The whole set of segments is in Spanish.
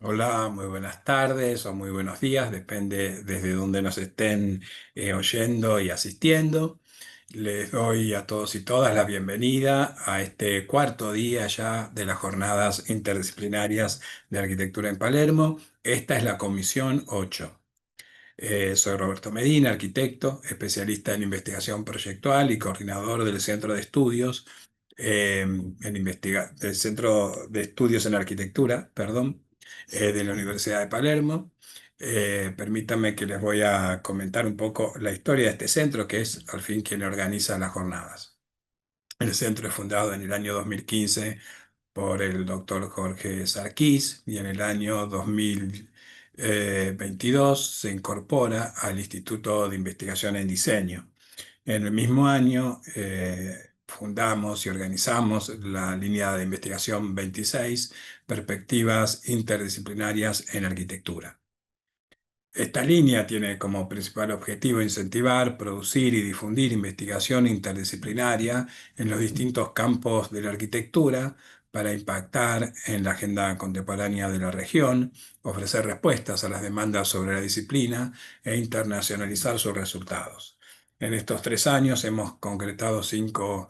Hola, muy buenas tardes o muy buenos días, depende desde donde nos estén oyendo y asistiendo. Les doy a todos y todas la bienvenida a este cuarto día ya de las jornadas interdisciplinarias de arquitectura en Palermo. Esta es la comisión 8. Soy Roberto Medina, arquitecto, especialista en investigación proyectual y coordinador del Centro de Estudios del Centro de Estudios en Arquitectura, perdón, de la Universidad de Palermo. Permítanme que les voy a comentar un poco la historia de este centro, que es al fin quien organiza las jornadas. El centro es fundado en el año 2015 por el doctor Jorge Sarkis y en el año 2022 se incorpora al Instituto de Investigación en Diseño. En el mismo año fundamos y organizamos la línea de investigación 26, Perspectivas Interdisciplinarias en Arquitectura. Esta línea tiene como principal objetivo incentivar, producir y difundir investigación interdisciplinaria en los distintos campos de la arquitectura para impactar en la agenda contemporánea de la región, ofrecer respuestas a las demandas sobre la disciplina e internacionalizar sus resultados. En estos 3 años hemos concretado 5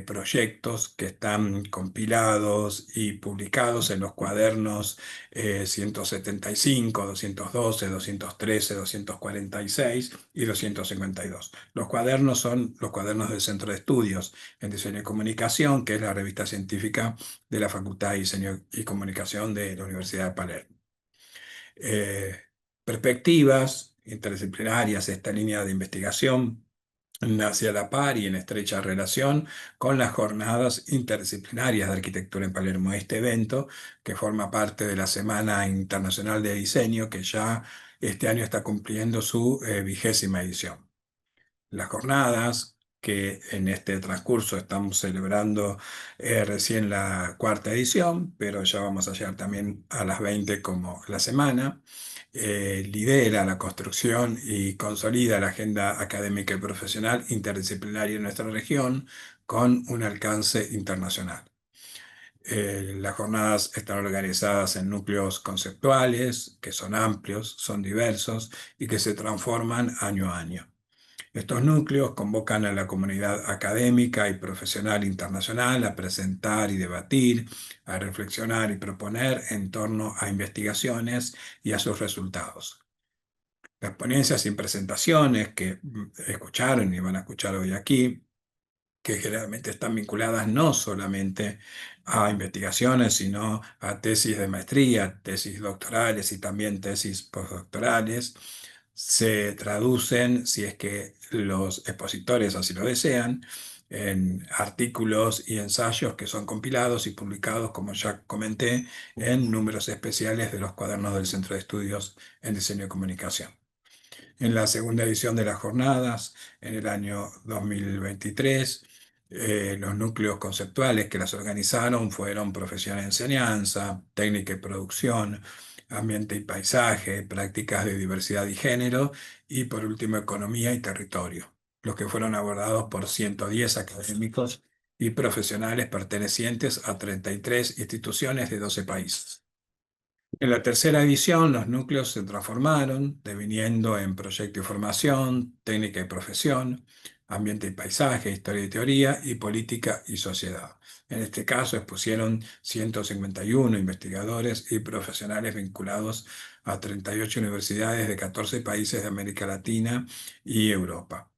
proyectos que están compilados y publicados en los cuadernos 175, 212, 213, 246 y 252. Los cuadernos son los cuadernos del Centro de Estudios en Diseño y Comunicación, que es la revista científica de la Facultad de Diseño y Comunicación de la Universidad de Palermo. Eh, Perspectivas interdisciplinarias, esta línea de investigación nace a la par y en estrecha relación con las jornadas interdisciplinarias de arquitectura en Palermo. Este evento, que forma parte de la Semana Internacional de Diseño, que ya este año está cumpliendo su 20ª edición. Las jornadas que en este transcurso estamos celebrando recién la 4ª edición, pero ya vamos a llegar también a las 20 como la semana. Lidera la construcción y consolida la agenda académica y profesional interdisciplinaria en nuestra región con un alcance internacional. Las jornadas están organizadas en núcleos conceptuales que son amplios, son diversos y que se transforman año a año. Estos núcleos convocan a la comunidad académica y profesional internacional a presentar y debatir, a reflexionar y proponer en torno a investigaciones y a sus resultados. Las ponencias y presentaciones que escucharon y van a escuchar hoy aquí, que generalmente están vinculadas no solamente a investigaciones, sino a tesis de maestría, tesis doctorales y también tesis postdoctorales, se traducen, si es que los expositores así lo desean, en artículos y ensayos que son compilados y publicados, como ya comenté, en números especiales de los cuadernos del Centro de Estudios en Diseño y Comunicación. En la segunda edición de las jornadas, en el año 2023, los núcleos conceptuales que las organizaron fueron profesión de enseñanza, técnica y producción, ambiente y paisaje, prácticas de diversidad y género y por último economía y territorio, los que fueron abordados por 110 académicos y profesionales pertenecientes a 33 instituciones de 12 países. En la tercera edición, los núcleos se transformaron, deviniendo en proyecto y formación, técnica y profesión, ambiente y paisaje, historia y teoría, y política y sociedad. En este caso, expusieron 151 investigadores y profesionales vinculados a 38 universidades de 14 países de América Latina y Europa.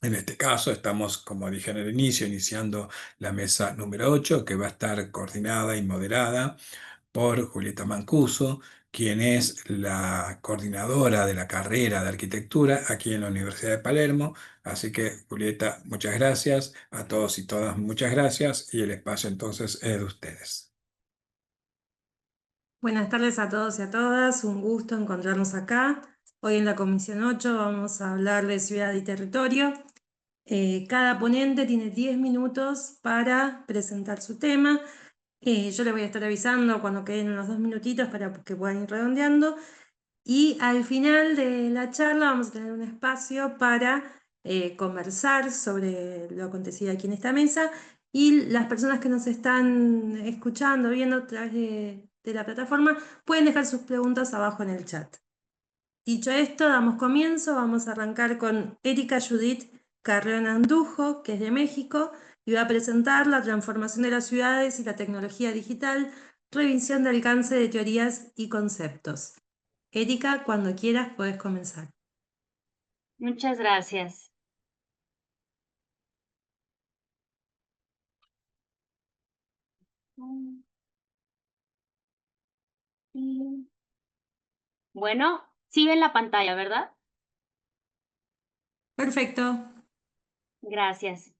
En este caso, estamos, como dije en el inicio, iniciando la mesa número 8, que va a estar coordinada y moderada por Julieta Mancuso, quien es la coordinadora de la carrera de arquitectura aquí en la Universidad de Palermo. Así que, Julieta, muchas gracias. A todos y todas, muchas gracias. Y el espacio entonces es de ustedes. Buenas tardes a todos y a todas, un gusto encontrarnos acá. Hoy en la Comisión 8 vamos a hablar de ciudad y territorio. Cada ponente tiene 10 minutos para presentar su tema. Yo le voy a estar avisando cuando queden unos 2 minutitos para que puedan ir redondeando. Y al final de la charla vamos a tener un espacio para conversar sobre lo acontecido aquí en esta mesa y las personas que nos están escuchando, viendo a través de la plataforma, pueden dejar sus preguntas abajo en el chat. Dicho esto, damos comienzo. Vamos a arrancar con Erika Judith Carreón Andujo, que es de México, y va a presentar la transformación de las ciudades y la tecnología digital, revisión de alcance de teorías y conceptos. Erika, cuando quieras puedes comenzar. Muchas gracias. Bueno, sí ven la pantalla, ¿verdad? Perfecto. Gracias.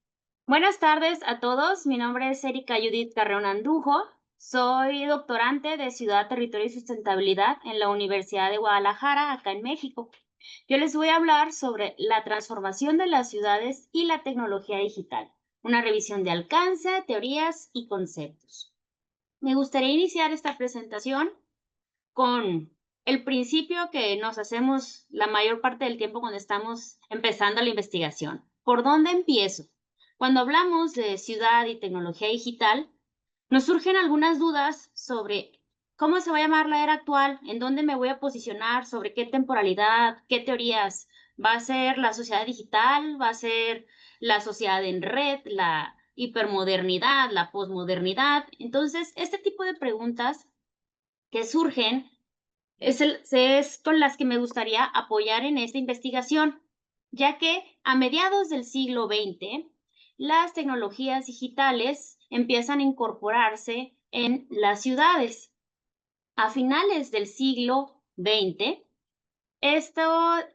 Buenas tardes a todos. Mi nombre es Erika Judith Carreón Andujo. Soy doctorante de Ciudad, Territorio y Sustentabilidad en la Universidad de Guadalajara, acá en México. Yo les voy a hablar sobre la transformación de las ciudades y la tecnología digital, una revisión de alcance, teorías y conceptos. Me gustaría iniciar esta presentación con el principio que nos hacemos la mayor parte del tiempo cuando estamos empezando la investigación. ¿Por dónde empiezo? Cuando hablamos de ciudad y tecnología digital, nos surgen algunas dudas sobre cómo se va a llamar la era actual, en dónde me voy a posicionar, sobre qué temporalidad, qué teorías. ¿Va a ser la sociedad digital? ¿Va a ser la sociedad en red? ¿La hipermodernidad? ¿La posmodernidad? Entonces, este tipo de preguntas que surgen es con las que me gustaría apoyar en esta investigación, ya que a mediados del siglo XX, las tecnologías digitales empiezan a incorporarse en las ciudades. A finales del siglo XX, estas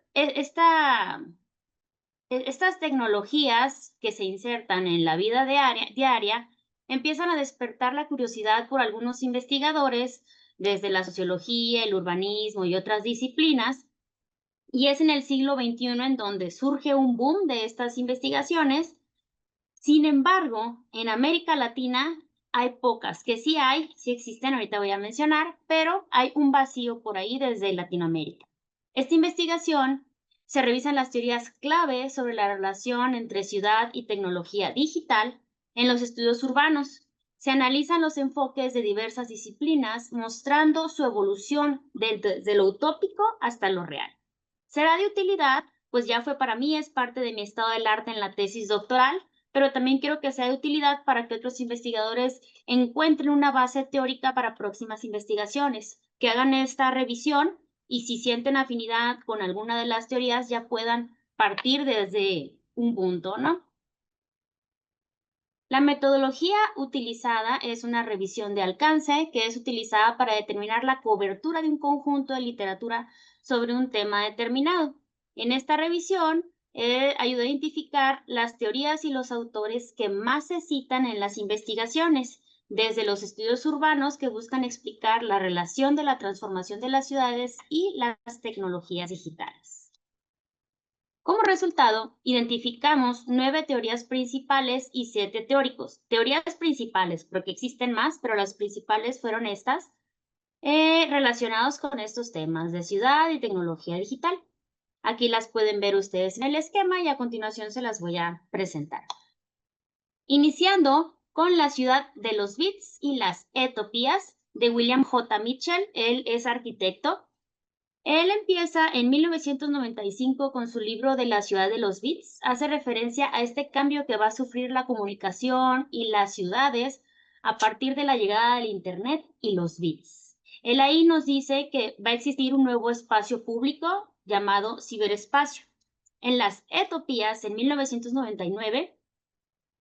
tecnologías que se insertan en la vida diaria empiezan a despertar la curiosidad por algunos investigadores desde la sociología, el urbanismo y otras disciplinas, y es en el siglo XXI en donde surge un boom de estas investigaciones. Sin embargo, en América Latina hay pocas, que sí existen, ahorita voy a mencionar, pero hay un vacío por ahí desde Latinoamérica. Esta investigación se revisan las teorías clave sobre la relación entre ciudad y tecnología digital en los estudios urbanos. Se analizan los enfoques de diversas disciplinas, mostrando su evolución desde lo utópico hasta lo real. Será de utilidad, pues ya fue para mí, es parte de mi estado del arte en la tesis doctoral, pero también quiero que sea de utilidad para que otros investigadores encuentren una base teórica para próximas investigaciones, que hagan esta revisión y si sienten afinidad con alguna de las teorías ya puedan partir desde un punto, ¿no? La metodología utilizada es una revisión de alcance que es utilizada para determinar la cobertura de un conjunto de literatura sobre un tema determinado. En esta revisión ayuda a identificar las teorías y los autores que más se citan en las investigaciones, desde los estudios urbanos que buscan explicar la relación de la transformación de las ciudades y las tecnologías digitales. Como resultado, identificamos 9 teorías principales y 7 teóricos. Teorías principales, porque existen más, pero las principales fueron estas, relacionados con estos temas de ciudad y tecnología digital. Aquí las pueden ver ustedes en el esquema y a continuación se las voy a presentar. Iniciando con la ciudad de los bits y las etopías de William J. Mitchell. Él es arquitecto. Él empieza en 1995 con su libro de la ciudad de los bits. Hace referencia a este cambio que va a sufrir la comunicación y las ciudades a partir de la llegada del Internet y los bits. Él ahí nos dice que va a existir un nuevo espacio público llamado ciberespacio. En las etopías, en 1999,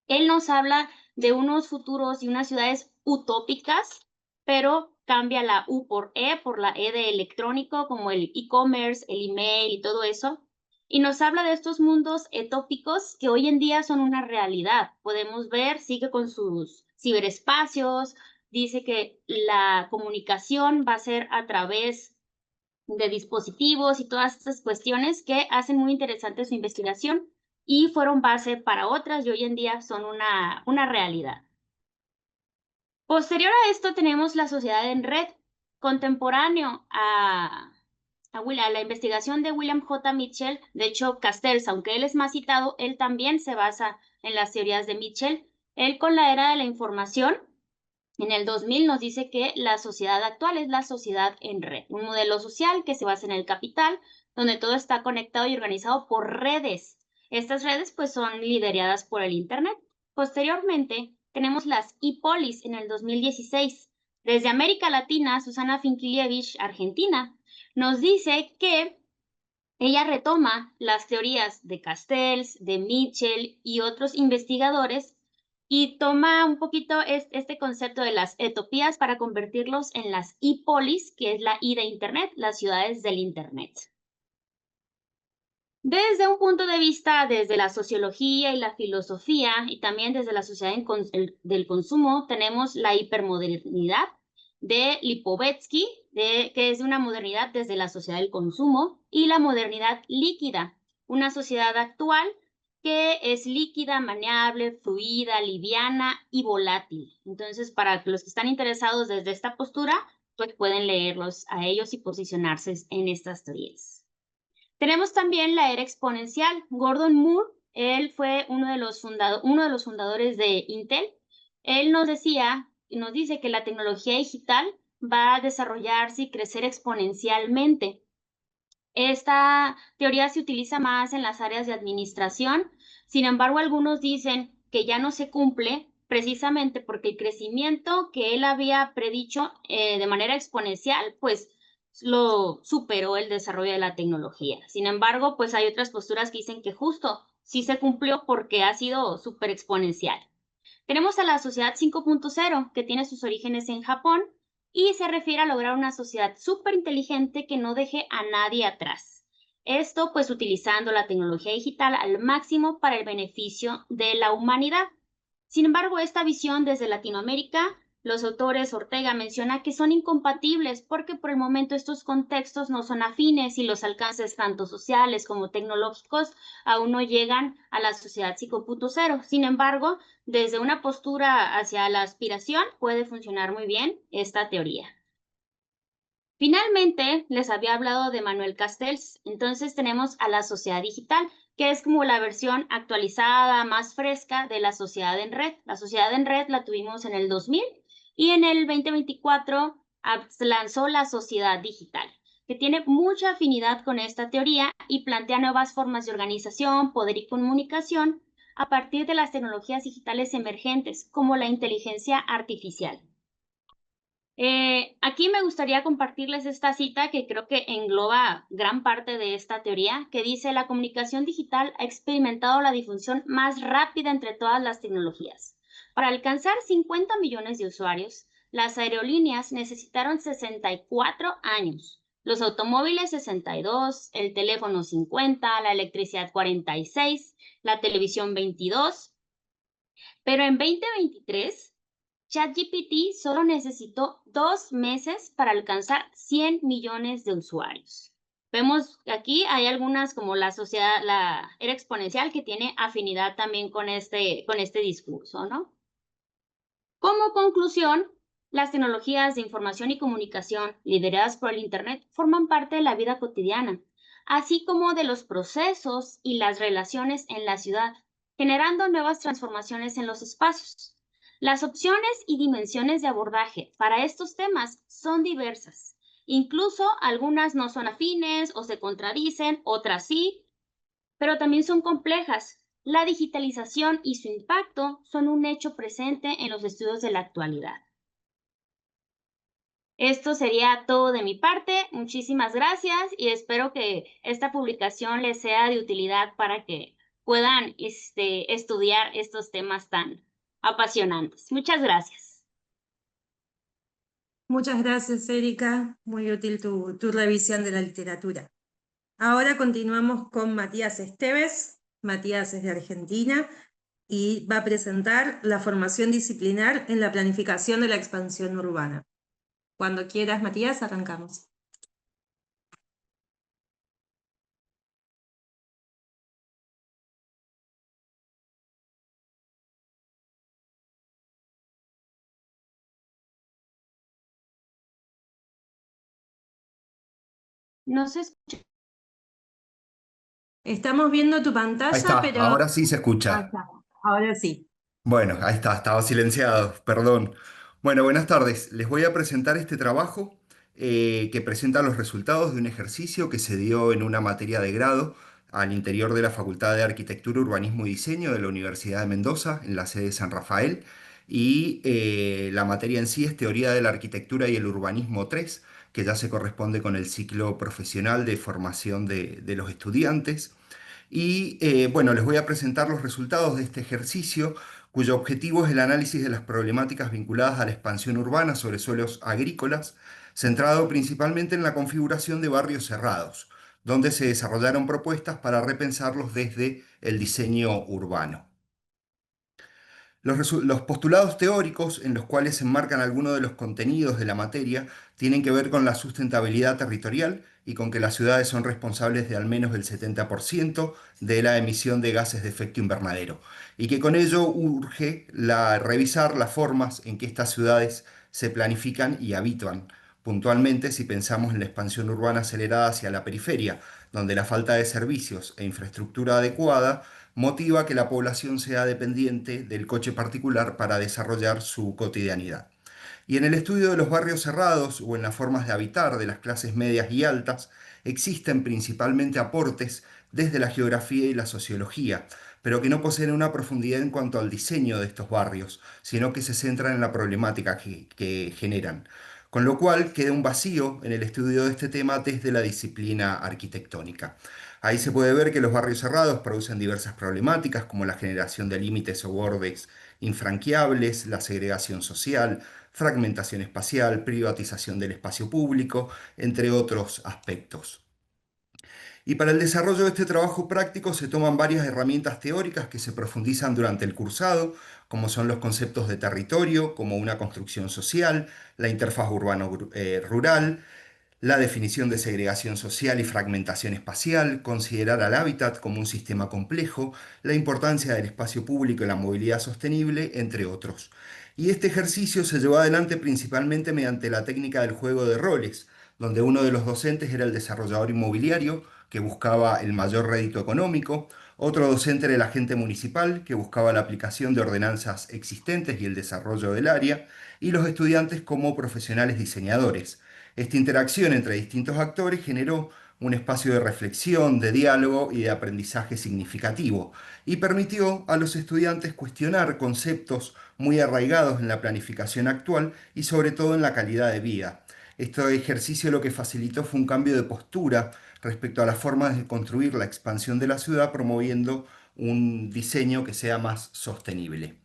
él nos habla de unos futuros y unas ciudades utópicas, pero cambia la U por la E de electrónico, como el e-commerce, el email y todo eso. Y nos habla de estos mundos etópicos que hoy en día son una realidad. Podemos ver, sigue con sus ciberespacios, dice que la comunicación va a ser a través de dispositivos y todas estas cuestiones que hacen muy interesante su investigación y fueron base para otras y hoy en día son una realidad. Posterior a esto tenemos la sociedad en red, contemporáneo a la investigación de William J. Mitchell. De hecho, Castells, aunque él es más citado, él también se basa en las teorías de Mitchell. Él con la era de la información En el 2000 nos dice que la sociedad actual es la sociedad en red, un modelo social que se basa en el capital, donde todo está conectado y organizado por redes. Estas redes pues son lideradas por el Internet. Posteriormente, tenemos las e-polis en el 2016. Desde América Latina, Susana Finkilievich, Argentina, nos dice que ella retoma las teorías de Castells, de Mitchell y otros investigadores y toma un poquito este concepto de las etopías para convertirlos en las e-polis, que es la I de Internet, las ciudades del Internet. Desde un punto de vista, desde la sociología y la filosofía, y también desde la sociedad del consumo, tenemos la hipermodernidad de Lipovetsky, que es una modernidad desde la sociedad del consumo, y la modernidad líquida, una sociedad actual que es líquida, maleable, fluida, liviana y volátil. Entonces, para los que están interesados desde esta postura, pues pueden leerlos a ellos y posicionarse en estas teorías. Tenemos también la era exponencial. Gordon Moore, él fue uno de los fundadores de Intel. Él nos dice que la tecnología digital va a desarrollarse y crecer exponencialmente. Esta teoría se utiliza más en las áreas de administración. Sin embargo, algunos dicen que ya no se cumple precisamente porque el crecimiento que él había predicho de manera exponencial, pues lo superó el desarrollo de la tecnología. Sin embargo, pues hay otras posturas que dicen que justo sí se cumplió porque ha sido súper exponencial. Tenemos a la sociedad 5.0, que tiene sus orígenes en Japón y se refiere a lograr una sociedad súper inteligente que no deje a nadie atrás. Esto pues utilizando la tecnología digital al máximo para el beneficio de la humanidad. Sin embargo, esta visión desde Latinoamérica, los autores Ortega menciona que son incompatibles porque por el momento estos contextos no son afines y los alcances tanto sociales como tecnológicos aún no llegan a la sociedad 5.0. Sin embargo, desde una postura hacia la aspiración puede funcionar muy bien esta teoría. Finalmente, les había hablado de Manuel Castells. Entonces tenemos a la sociedad digital, que es como la versión actualizada, más fresca de la sociedad en red. La sociedad en red la tuvimos en el 2000 y en el 2024 lanzó la sociedad digital, que tiene mucha afinidad con esta teoría y plantea nuevas formas de organización, poder y comunicación a partir de las tecnologías digitales emergentes, como la inteligencia artificial. Aquí me gustaría compartirles esta cita que creo que engloba gran parte de esta teoría, que dice: la comunicación digital ha experimentado la difusión más rápida entre todas las tecnologías. Para alcanzar 50 millones de usuarios, las aerolíneas necesitaron 64 años, los automóviles 62, el teléfono 50, la electricidad 46, la televisión 22, pero en 2023 ChatGPT solo necesitó 2 meses para alcanzar 100 millones de usuarios. Vemos que aquí hay algunas como la era exponencial que tiene afinidad también con este discurso, ¿no? Como conclusión, las tecnologías de información y comunicación lideradas por el Internet forman parte de la vida cotidiana, así como de los procesos y las relaciones en la ciudad, generando nuevas transformaciones en los espacios. Las opciones y dimensiones de abordaje para estos temas son diversas. Incluso algunas no son afines o se contradicen, otras sí, pero también son complejas. La digitalización y su impacto son un hecho presente en los estudios de la actualidad. Esto sería todo de mi parte. Muchísimas gracias y espero que esta publicación les sea de utilidad para que puedan estudiar estos temas tan apasionantes. Muchas gracias. Muchas gracias, Erika. Muy útil tu revisión de la literatura. Ahora continuamos con Matías Esteves. Matías es de Argentina y va a presentar la formación disciplinar en la planificación de la expansión urbana. Cuando quieras, Matías, arrancamos. No se escucha. Estamos viendo tu Ahí pantalla, está, pero... ahora sí se Ahí escucha. está. Ahora sí. Bueno, ahí está, estaba silenciado, perdón. Bueno, buenas tardes. Les voy a presentar este trabajo que presenta los resultados de un ejercicio que se dio en una materia de grado al interior de la Facultad de Arquitectura, Urbanismo y Diseño de la Universidad de Mendoza, en la sede de San Rafael. Y la materia en sí es Teoría de la Arquitectura y el Urbanismo 3, que ya se corresponde con el ciclo profesional de formación de los estudiantes. Y bueno, les voy a presentar los resultados de este ejercicio, cuyo objetivo es el análisis de las problemáticas vinculadas a la expansión urbana sobre suelos agrícolas, centrado principalmente en la configuración de barrios cerrados, donde se desarrollaron propuestas para repensarlos desde el diseño urbano. Los postulados teóricos en los cuales se enmarcan algunos de los contenidos de la materia tienen que ver con la sustentabilidad territorial y con que las ciudades son responsables de al menos el 70% de la emisión de gases de efecto invernadero y que con ello urge revisar las formas en que estas ciudades se planifican y habitan. Puntualmente, si pensamos en la expansión urbana acelerada hacia la periferia, donde la falta de servicios e infraestructura adecuada motiva que la población sea dependiente del coche particular para desarrollar su cotidianidad. Y en el estudio de los barrios cerrados o en las formas de habitar de las clases medias y altas, existen principalmente aportes desde la geografía y la sociología, pero que no poseen una profundidad en cuanto al diseño de estos barrios, sino que se centran en la problemática que generan. Con lo cual queda un vacío en el estudio de este tema desde la disciplina arquitectónica. Ahí se puede ver que los barrios cerrados producen diversas problemáticas como la generación de límites o bordes infranqueables, la segregación social, fragmentación espacial, privatización del espacio público, entre otros aspectos. Y para el desarrollo de este trabajo práctico se toman varias herramientas teóricas que se profundizan durante el cursado, como son los conceptos de territorio, como una construcción social, la interfaz urbano-rural, la definición de segregación social y fragmentación espacial, considerar al hábitat como un sistema complejo, la importancia del espacio público y la movilidad sostenible, entre otros. Y este ejercicio se llevó adelante principalmente mediante la técnica del juego de roles, donde uno de los docentes era el desarrollador inmobiliario, que buscaba el mayor rédito económico, otro docente era el agente municipal, que buscaba la aplicación de ordenanzas existentes y el desarrollo del área, y los estudiantes como profesionales diseñadores. Esta interacción entre distintos actores generó un espacio de reflexión, de diálogo y de aprendizaje significativo, y permitió a los estudiantes cuestionar conceptos muy arraigados en la planificación actual y sobre todo en la calidad de vida. Este ejercicio lo que facilitó fue un cambio de postura respecto a las formas de construir la expansión de la ciudad, promoviendo un diseño que sea más sostenible.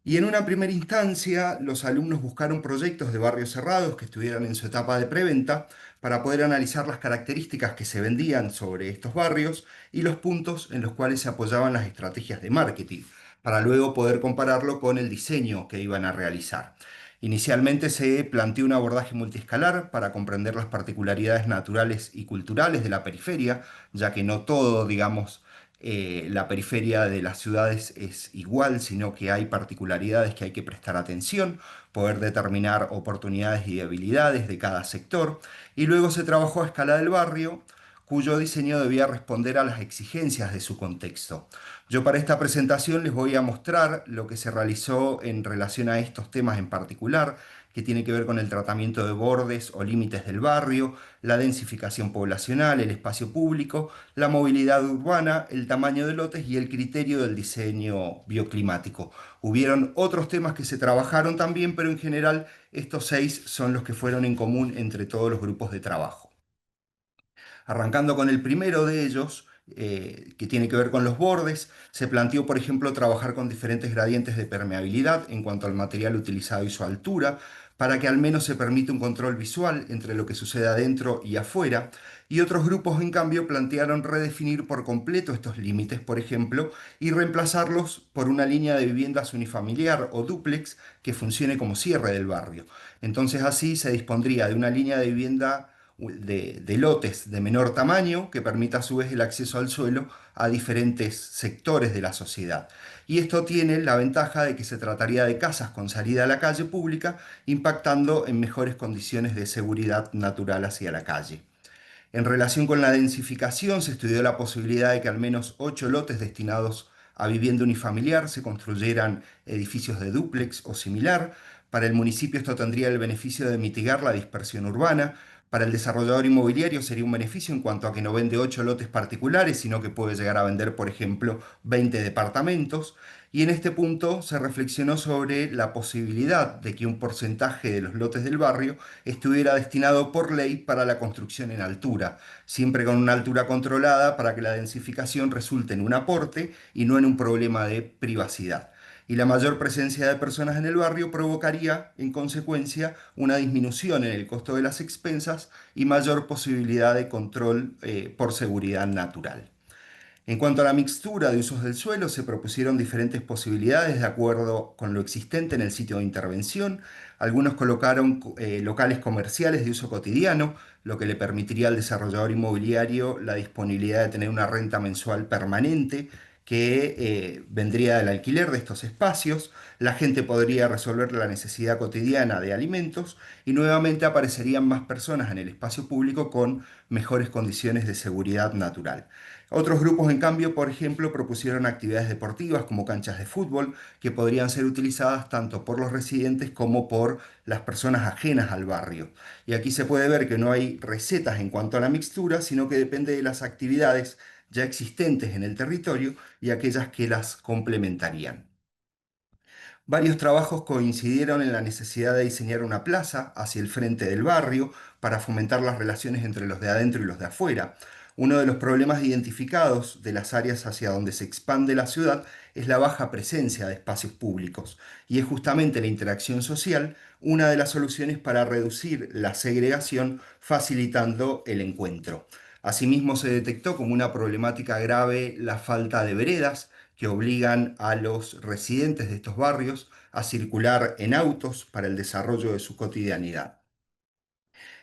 Y en una primera instancia, los alumnos buscaron proyectos de barrios cerrados que estuvieran en su etapa de preventa para poder analizar las características que se vendían sobre estos barrios y los puntos en los cuales se apoyaban las estrategias de marketing, para luego poder compararlo con el diseño que iban a realizar. Inicialmente se planteó un abordaje multiescalar para comprender las particularidades naturales y culturales de la periferia, ya que no todo, digamos, la periferia de las ciudades es igual, sino que hay particularidades que hay que prestar atención, poder determinar oportunidades y debilidades de cada sector, y luego se trabajó a escala del barrio, cuyo diseño debía responder a las exigencias de su contexto. Yo para esta presentación les voy a mostrar lo que se realizó en relación a estos temas en particular, que tiene que ver con el tratamiento de bordes o límites del barrio, la densificación poblacional, el espacio público, la movilidad urbana, el tamaño de lotes y el criterio del diseño bioclimático. Hubieron otros temas que se trabajaron también, pero en general estos 6 son los que fueron en común entre todos los grupos de trabajo. Arrancando con el primero de ellos, que tiene que ver con los bordes, se planteó, por ejemplo, trabajar con diferentes gradientes de permeabilidad en cuanto al material utilizado y su altura, para que al menos se permita un control visual entre lo que sucede adentro y afuera. Y otros grupos, en cambio, plantearon redefinir por completo estos límites, por ejemplo, y reemplazarlos por una línea de viviendas unifamiliar o dúplex que funcione como cierre del barrio. Entonces así se dispondría de una línea de vivienda de lotes de menor tamaño que permita a su vez el acceso al suelo a diferentes sectores de la sociedad. Y esto tiene la ventaja de que se trataría de casas con salida a la calle pública, impactando en mejores condiciones de seguridad natural hacia la calle. En relación con la densificación, se estudió la posibilidad de que al menos 8 lotes destinados a vivienda unifamiliar se construyeran edificios de dúplex o similar, Para el municipio esto tendría el beneficio de mitigar la dispersión urbana. Para el desarrollador inmobiliario sería un beneficio en cuanto a que no vende 8 lotes particulares, sino que puede llegar a vender, por ejemplo, 20 departamentos. Y en este punto se reflexionó sobre la posibilidad de que un porcentaje de los lotes del barrio estuviera destinado por ley para la construcción en altura, siempre con una altura controlada para que la densificación resulte en un aporte y no en un problema de privacidad. Y la mayor presencia de personas en el barrio provocaría, en consecuencia, una disminución en el costo de las expensas y mayor posibilidad de control por seguridad natural. En cuanto a la mixtura de usos del suelo, se propusieron diferentes posibilidades de acuerdo con lo existente en el sitio de intervención. Algunos colocaron locales comerciales de uso cotidiano, lo que le permitiría al desarrollador inmobiliario la disponibilidad de tener una renta mensual permanente que vendría del alquiler de estos espacios. La gente podría resolver la necesidad cotidiana de alimentos y nuevamente aparecerían más personas en el espacio público con mejores condiciones de seguridad natural. Otros grupos, en cambio, por ejemplo, propusieron actividades deportivas como canchas de fútbol que podrían ser utilizadas tanto por los residentes como por las personas ajenas al barrio. Y aquí se puede ver que no hay recetas en cuanto a la mixtura, sino que depende de las actividades ya existentes en el territorio y aquellas que las complementarían. Varios trabajos coincidieron en la necesidad de diseñar una plaza hacia el frente del barrio para fomentar las relaciones entre los de adentro y los de afuera. Uno de los problemas identificados de las áreas hacia donde se expande la ciudad es la baja presencia de espacios públicos y es justamente la interacción social una de las soluciones para reducir la segregación facilitando el encuentro. Asimismo, se detectó como una problemática grave la falta de veredas que obligan a los residentes de estos barrios a circular en autos para el desarrollo de su cotidianidad.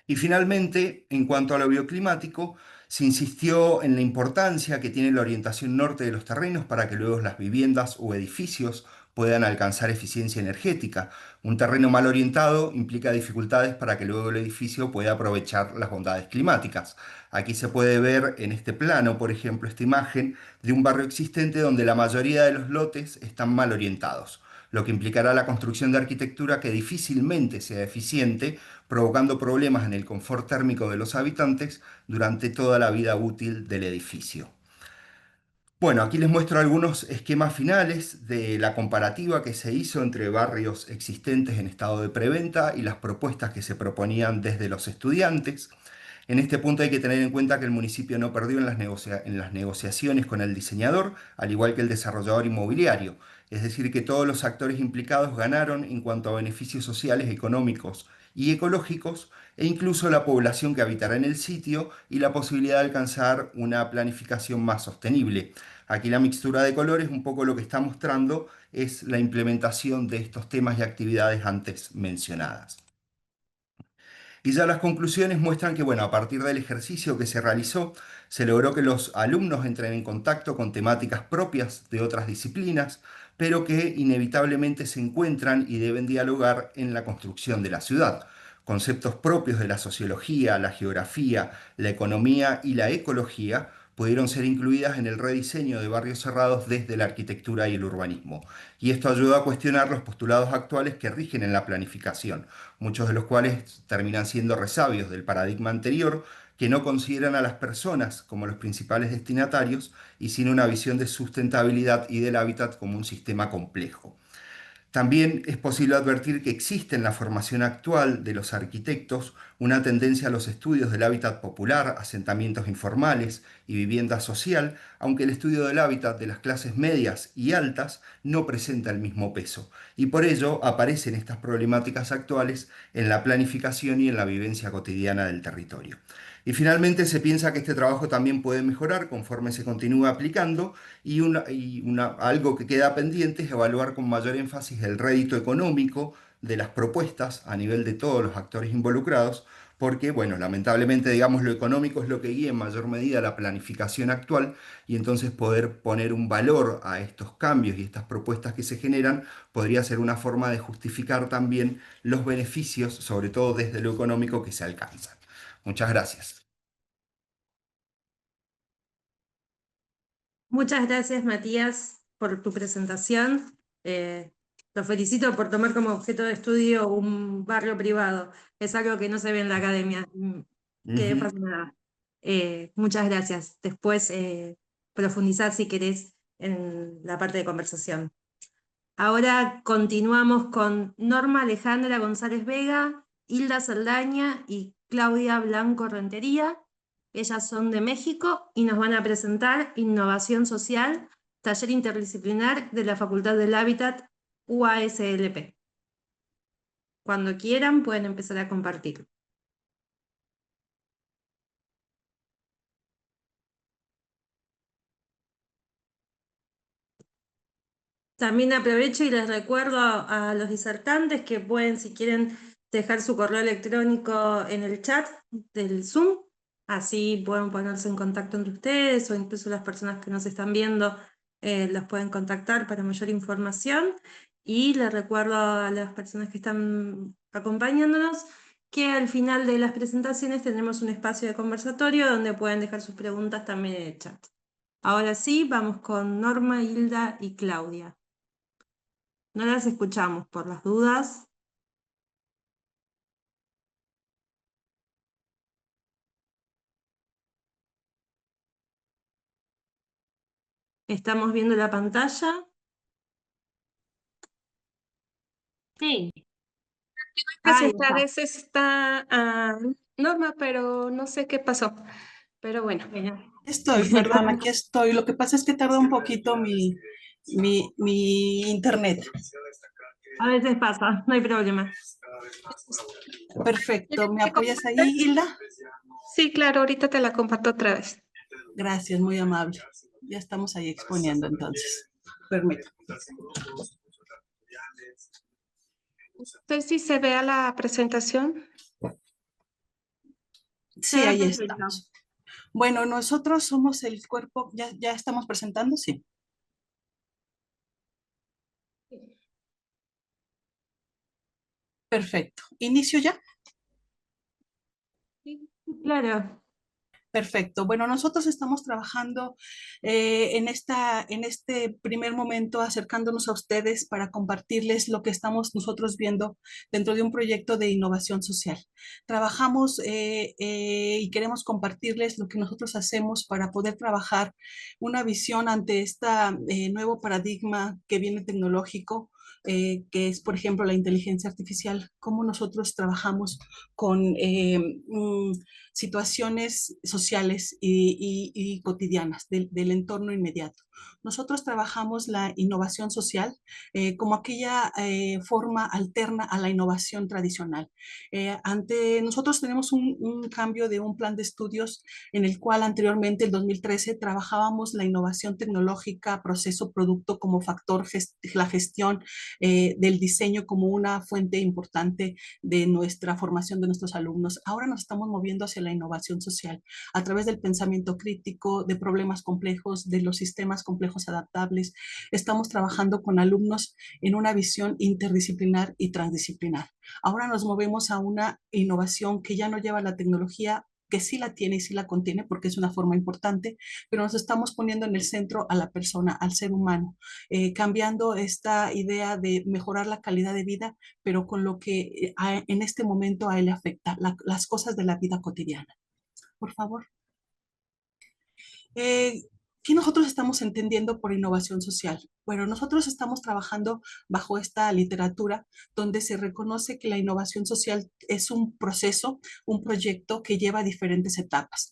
Y finalmente, en cuanto a lo bioclimático, se insistió en la importancia que tiene la orientación norte de los terrenos para que luego las viviendas o edificios puedan alcanzar eficiencia energética. Un terreno mal orientado implica dificultades para que luego el edificio pueda aprovechar las bondades climáticas. Aquí se puede ver en este plano, por ejemplo, esta imagen de un barrio existente donde la mayoría de los lotes están mal orientados, lo que implicará la construcción de arquitectura que difícilmente sea eficiente, provocando problemas en el confort térmico de los habitantes durante toda la vida útil del edificio. Bueno, aquí les muestro algunos esquemas finales de la comparativa que se hizo entre barrios existentes en estado de preventa y las propuestas que se proponían desde los estudiantes. En este punto hay que tener en cuenta que el municipio no perdió en las negociaciones con el diseñador, al igual que el desarrollador inmobiliario. Es decir, que todos los actores implicados ganaron en cuanto a beneficios sociales, económicos y ecológicos, e incluso la población que habitará en el sitio y la posibilidad de alcanzar una planificación más sostenible. Aquí la mixtura de colores, un poco lo que está mostrando, es la implementación de estos temas y actividades antes mencionadas. Y ya las conclusiones muestran que, bueno, a partir del ejercicio que se realizó, se logró que los alumnos entren en contacto con temáticas propias de otras disciplinas, pero que inevitablemente se encuentran y deben dialogar en la construcción de la ciudad. Conceptos propios de la sociología, la geografía, la economía y la ecología pudieron ser incluidas en el rediseño de barrios cerrados desde la arquitectura y el urbanismo. Y esto ayudó a cuestionar los postulados actuales que rigen en la planificación, muchos de los cuales terminan siendo resabios del paradigma anterior, que no consideran a las personas como los principales destinatarios y sin una visión de sustentabilidad y del hábitat como un sistema complejo. También es posible advertir que existe en la formación actual de los arquitectos una tendencia a los estudios del hábitat popular, asentamientos informales y vivienda social, aunque el estudio del hábitat de las clases medias y altas no presenta el mismo peso, y por ello aparecen estas problemáticas actuales en la planificación y en la vivencia cotidiana del territorio. Y finalmente se piensa que este trabajo también puede mejorar conforme se continúe aplicando algo que queda pendiente es evaluar con mayor énfasis el rédito económico de las propuestas a nivel de todos los actores involucrados, porque, bueno, lamentablemente, digamos, lo económico es lo que guía en mayor medida la planificación actual y entonces poder poner un valor a estos cambios y estas propuestas que se generan podría ser una forma de justificar también los beneficios, sobre todo desde lo económico, que se alcanzan. Muchas gracias. Muchas gracias, Matías, por tu presentación. Los felicito por tomar como objeto de estudio un barrio privado. Es algo que no se ve en la academia. Quedé Ujú. fascinada. Muchas gracias. Después profundizar si querés en la parte de conversación. Ahora continuamos con Norma Alejandra González Vega, Hilda Saldaña y Claudia Blanco Rentería. Ellas son de México y nos van a presentar Innovación Social, taller interdisciplinar de la Facultad del Hábitat UASLP. Cuando quieran pueden empezar a compartir. También aprovecho y les recuerdo a los disertantes que pueden, si quieren, dejar su correo electrónico en el chat del Zoom, así pueden ponerse en contacto entre ustedes o incluso las personas que nos están viendo los pueden contactar para mayor información. Y les recuerdo a las personas que están acompañándonos que al final de las presentaciones tendremos un espacio de conversatorio donde pueden dejar sus preguntas también en el chat. Ahora sí, vamos con Norma, Hilda y Claudia. No las escuchamos por las dudas. Estamos viendo la pantalla. Sí, Ahí Presentar está. es esta Norma, pero no sé qué pasó. Pero bueno, Bueno. Estoy, perdón, aquí estoy. Lo que pasa es que tarda un poquito mi internet. A veces pasa, no hay problema. Perfecto. ¿Me ¿te apoyas ahí, compartes? Hilda? Sí, claro, ahorita te la comparto otra vez. Gracias, muy amable. Ya estamos ahí exponiendo entonces. Permítame. Entonces, si se vea la presentación. Sí, ahí Perfecto. estamos. Bueno, nosotros somos el cuerpo, ya estamos presentando, sí. Perfecto. ¿Inicio ya? Claro. Perfecto. Bueno, nosotros estamos trabajando en este primer momento acercándonos a ustedes para compartirles lo que estamos nosotros viendo dentro de un proyecto de innovación social. Trabajamos y queremos compartirles lo que nosotros hacemos para poder trabajar una visión ante este nuevo paradigma que viene tecnológico, que es, por ejemplo, la inteligencia artificial, cómo nosotros trabajamos con situaciones sociales y cotidianas del entorno inmediato. Nosotros trabajamos la innovación social como aquella forma alterna a la innovación tradicional. Nosotros tenemos un cambio de un plan de estudios en el cual anteriormente, en 2013, trabajábamos la innovación tecnológica, proceso, producto como factor, la gestión del diseño como una fuente importante de nuestra formación de nuestros alumnos. Ahora nos estamos moviendo hacia la innovación social a través del pensamiento crítico, de problemas complejos, de los sistemas complejos adaptables. Estamos trabajando con alumnos en una visión interdisciplinar y transdisciplinar. Ahora nos movemos a una innovación que ya no lleva la tecnología, que sí la tiene y sí la contiene porque es una forma importante, pero nos estamos poniendo en el centro a la persona, al ser humano, cambiando esta idea de mejorar la calidad de vida, pero con lo que en este momento a él le afecta, las cosas de la vida cotidiana. Por favor. ¿Qué nosotros estamos entendiendo por innovación social? Bueno, nosotros estamos trabajando bajo esta literatura donde se reconoce que la innovación social es un proceso, un proyecto que lleva diferentes etapas.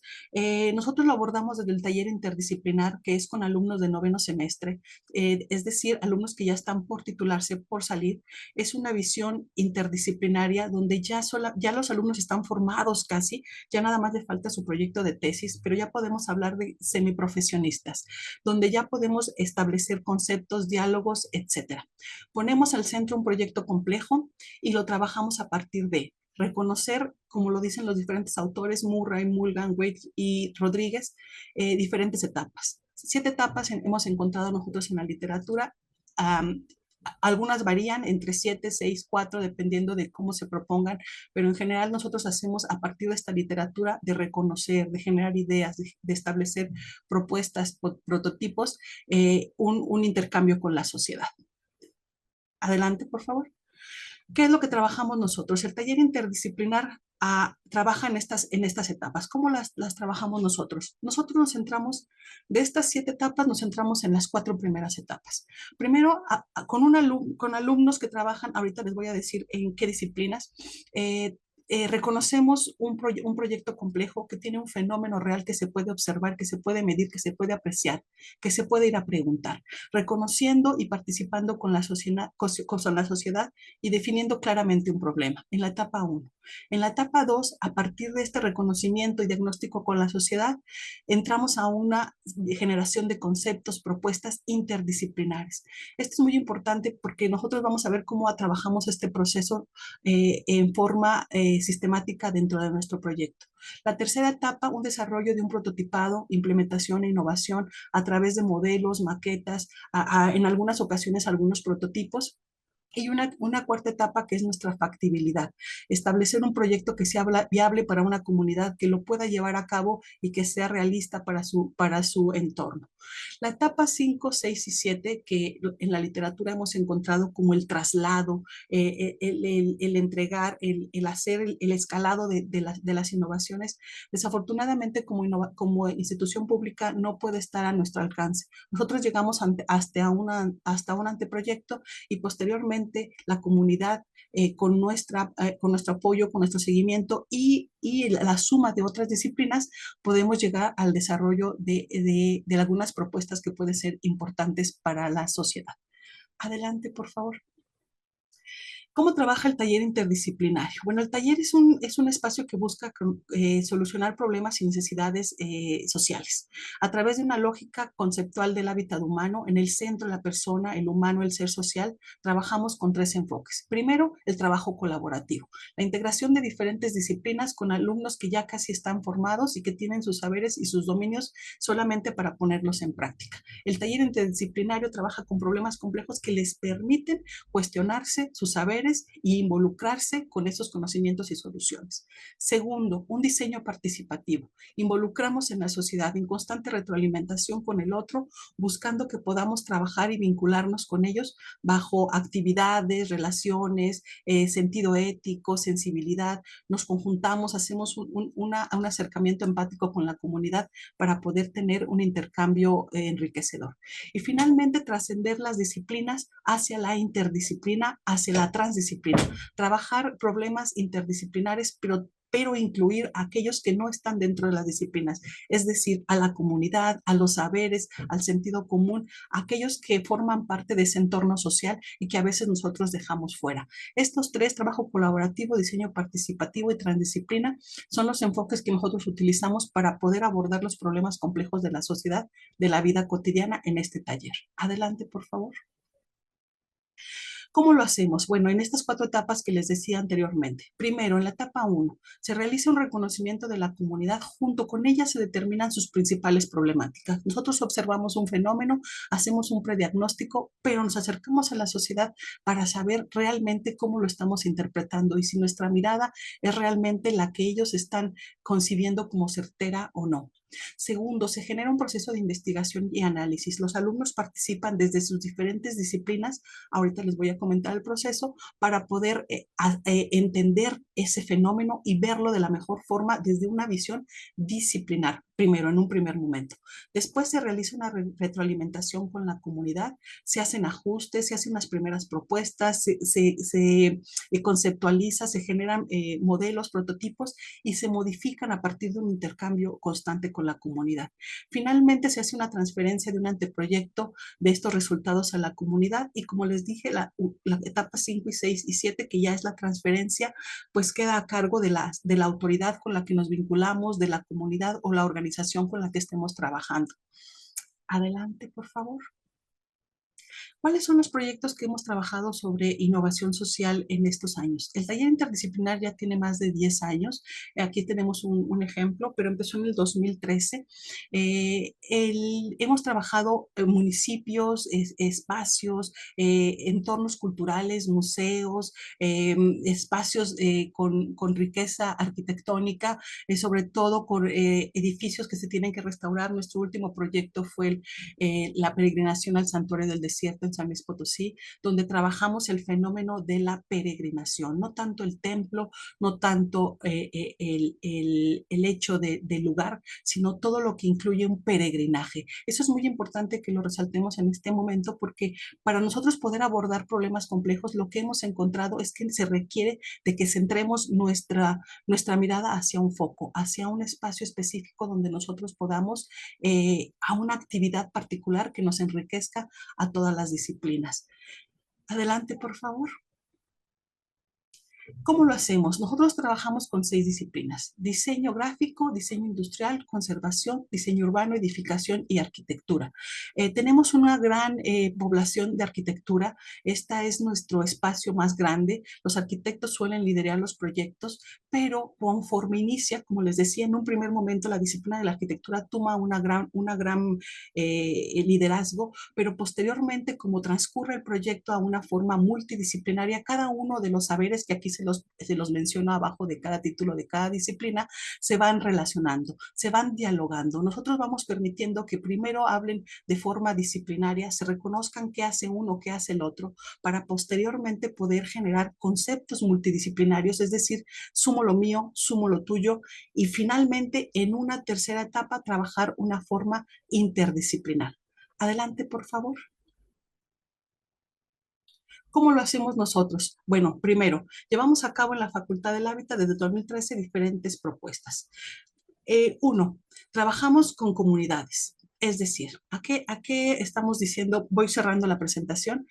Nosotros lo abordamos desde el taller interdisciplinar, que es con alumnos de noveno semestre, es decir, alumnos que ya están por titularse, por salir. Es una visión interdisciplinaria donde ya los alumnos están formados casi, ya nada más le falta su proyecto de tesis, pero ya podemos hablar de semiprofesionistas, donde ya podemos establecer conceptos, diálogos, etc. Ponemos al centro un proyecto complejo y lo trabajamos a partir de reconocer, como lo dicen los diferentes autores, Murray, Mulligan, Wade y Rodríguez, diferentes etapas. 7 etapas hemos encontrado nosotros en la literatura. Algunas varían entre 7, 6, 4, dependiendo de cómo se propongan, pero en general nosotros hacemos a partir de esta literatura de reconocer, de generar ideas, de establecer propuestas, prototipos, un intercambio con la sociedad. Adelante, por favor. ¿Qué es lo que trabajamos nosotros? El taller interdisciplinar trabaja en estas etapas. ¿Cómo las trabajamos nosotros? Nosotros nos centramos, de estas 7 etapas, nos centramos en las 4 primeras etapas. Primero, con alumnos que trabajan, ahorita les voy a decir en qué disciplinas, reconocemos un proyecto complejo que tiene un fenómeno real que se puede observar, que se puede medir, que se puede apreciar, que se puede ir a preguntar, reconociendo y participando con la sociedad y definiendo claramente un problema en la etapa 1. En la etapa 2, a partir de este reconocimiento y diagnóstico con la sociedad, entramos a una generación de conceptos, propuestas interdisciplinares. Esto es muy importante porque nosotros vamos a ver cómo trabajamos este proceso en forma sistemática dentro de nuestro proyecto. La tercera etapa, un desarrollo de un prototipado, implementación e innovación a través de modelos, maquetas, en algunas ocasiones algunos prototipos. Y una cuarta etapa que es nuestra factibilidad, establecer un proyecto que sea viable para una comunidad, que lo pueda llevar a cabo y que sea realista para su entorno. La etapa 5, 6 y 7, que en la literatura hemos encontrado como el traslado, el entregar, el hacer el escalado de las innovaciones, desafortunadamente como institución pública no puede estar a nuestro alcance. Nosotros llegamos hasta un anteproyecto y posteriormente la comunidad con nuestro apoyo, con nuestro seguimiento y la suma de otras disciplinas, podemos llegar al desarrollo de algunas propuestas que pueden ser importantes para la sociedad. Adelante, por favor. ¿Cómo trabaja el taller interdisciplinario? Bueno, el taller es un espacio que busca solucionar problemas y necesidades sociales a través de una lógica conceptual del hábitat humano. En el centro, la persona, el humano, el ser social, trabajamos con 3 enfoques. Primero, el trabajo colaborativo, la integración de diferentes disciplinas con alumnos que ya casi están formados y que tienen sus saberes y sus dominios solamente para ponerlos en práctica. El taller interdisciplinario trabaja con problemas complejos que les permiten cuestionarse sus saberes y involucrarse con esos conocimientos y soluciones. Segundo, un diseño participativo. Involucramos en la sociedad en constante retroalimentación con el otro, buscando que podamos trabajar y vincularnos con ellos bajo actividades, relaciones, sentido ético, sensibilidad. Nos conjuntamos, hacemos un acercamiento empático con la comunidad para poder tener un intercambio enriquecedor. Y finalmente, trascender las disciplinas hacia la interdisciplina, hacia la transdisciplina. Trabajar problemas interdisciplinares, pero incluir a aquellos que no están dentro de las disciplinas, es decir, a la comunidad, a los saberes, al sentido común, aquellos que forman parte de ese entorno social y que a veces nosotros dejamos fuera. Estos 3, trabajo colaborativo, diseño participativo y transdisciplina, son los enfoques que nosotros utilizamos para poder abordar los problemas complejos de la sociedad, de la vida cotidiana en este taller. Adelante, por favor. ¿Cómo lo hacemos? Bueno, en estas 4 etapas que les decía anteriormente. Primero, en la etapa 1, se realiza un reconocimiento de la comunidad. Junto con ella se determinan sus principales problemáticas. Nosotros observamos un fenómeno, hacemos un prediagnóstico, pero nos acercamos a la sociedad para saber realmente cómo lo estamos interpretando y si nuestra mirada es realmente la que ellos están concibiendo como certera o no. Segundo, se genera un proceso de investigación y análisis. Los alumnos participan desde sus diferentes disciplinas. Ahorita les voy a comentar el proceso para poder entender ese fenómeno y verlo de la mejor forma desde una visión disciplinar, primero, en un primer momento. Después se realiza una retroalimentación con la comunidad, se hacen ajustes, se hacen unas primeras propuestas, se conceptualiza, se generan modelos, prototipos y se modifican a partir de un intercambio constante con la comunidad. Finalmente se hace una transferencia de un anteproyecto de estos resultados a la comunidad y como les dije, la etapa 5 y 6 y 7, que ya es la transferencia, pues queda a cargo de la autoridad con la que nos vinculamos, de la comunidad o la organización con la que estemos trabajando. Adelante, por favor. ¿Cuáles son los proyectos que hemos trabajado sobre innovación social en estos años? El taller interdisciplinar ya tiene más de 10 años. Aquí tenemos un ejemplo, pero empezó en el 2013. Hemos trabajado en municipios, espacios, entornos culturales, museos, espacios con riqueza arquitectónica, sobre todo con edificios que se tienen que restaurar. Nuestro último proyecto fue la peregrinación al Santuario del Desierto Desierto en San Luis Potosí, donde trabajamos el fenómeno de la peregrinación, no tanto el templo, no tanto el hecho del lugar, sino todo lo que incluye un peregrinaje. Eso es muy importante que lo resaltemos en este momento, porque para nosotros poder abordar problemas complejos, lo que hemos encontrado es que se requiere de que centremos nuestra mirada hacia un foco, hacia un espacio específico donde nosotros podamos a una actividad particular que nos enriquezca a todas las disciplinas. Adelante, por favor. ¿Cómo lo hacemos? Nosotros trabajamos con 6 disciplinas: diseño gráfico, diseño industrial, conservación, diseño urbano, edificación y arquitectura. Tenemos una gran población de arquitectura. Esta es nuestro espacio más grande. Los arquitectos suelen liderar los proyectos, pero conforme inicia, como les decía, en un primer momento la disciplina de la arquitectura toma una gran liderazgo, pero posteriormente, como transcurre el proyecto a una forma multidisciplinaria, cada uno de los saberes que aquí se los menciono abajo de cada título de cada disciplina, se van relacionando, se van dialogando. Nosotros vamos permitiendo que primero hablen de forma disciplinaria, se reconozcan qué hace uno, qué hace el otro, para posteriormente poder generar conceptos multidisciplinarios, es decir, sumo lo mío, sumo lo tuyo, y finalmente en una tercera etapa trabajar una forma interdisciplinar. Adelante, por favor. ¿Cómo lo hacemos nosotros? Bueno, primero, llevamos a cabo en la Facultad del Hábitat desde 2013 diferentes propuestas. Uno, trabajamos con comunidades. Es decir, ¿a qué estamos diciendo? Voy cerrando la presentación.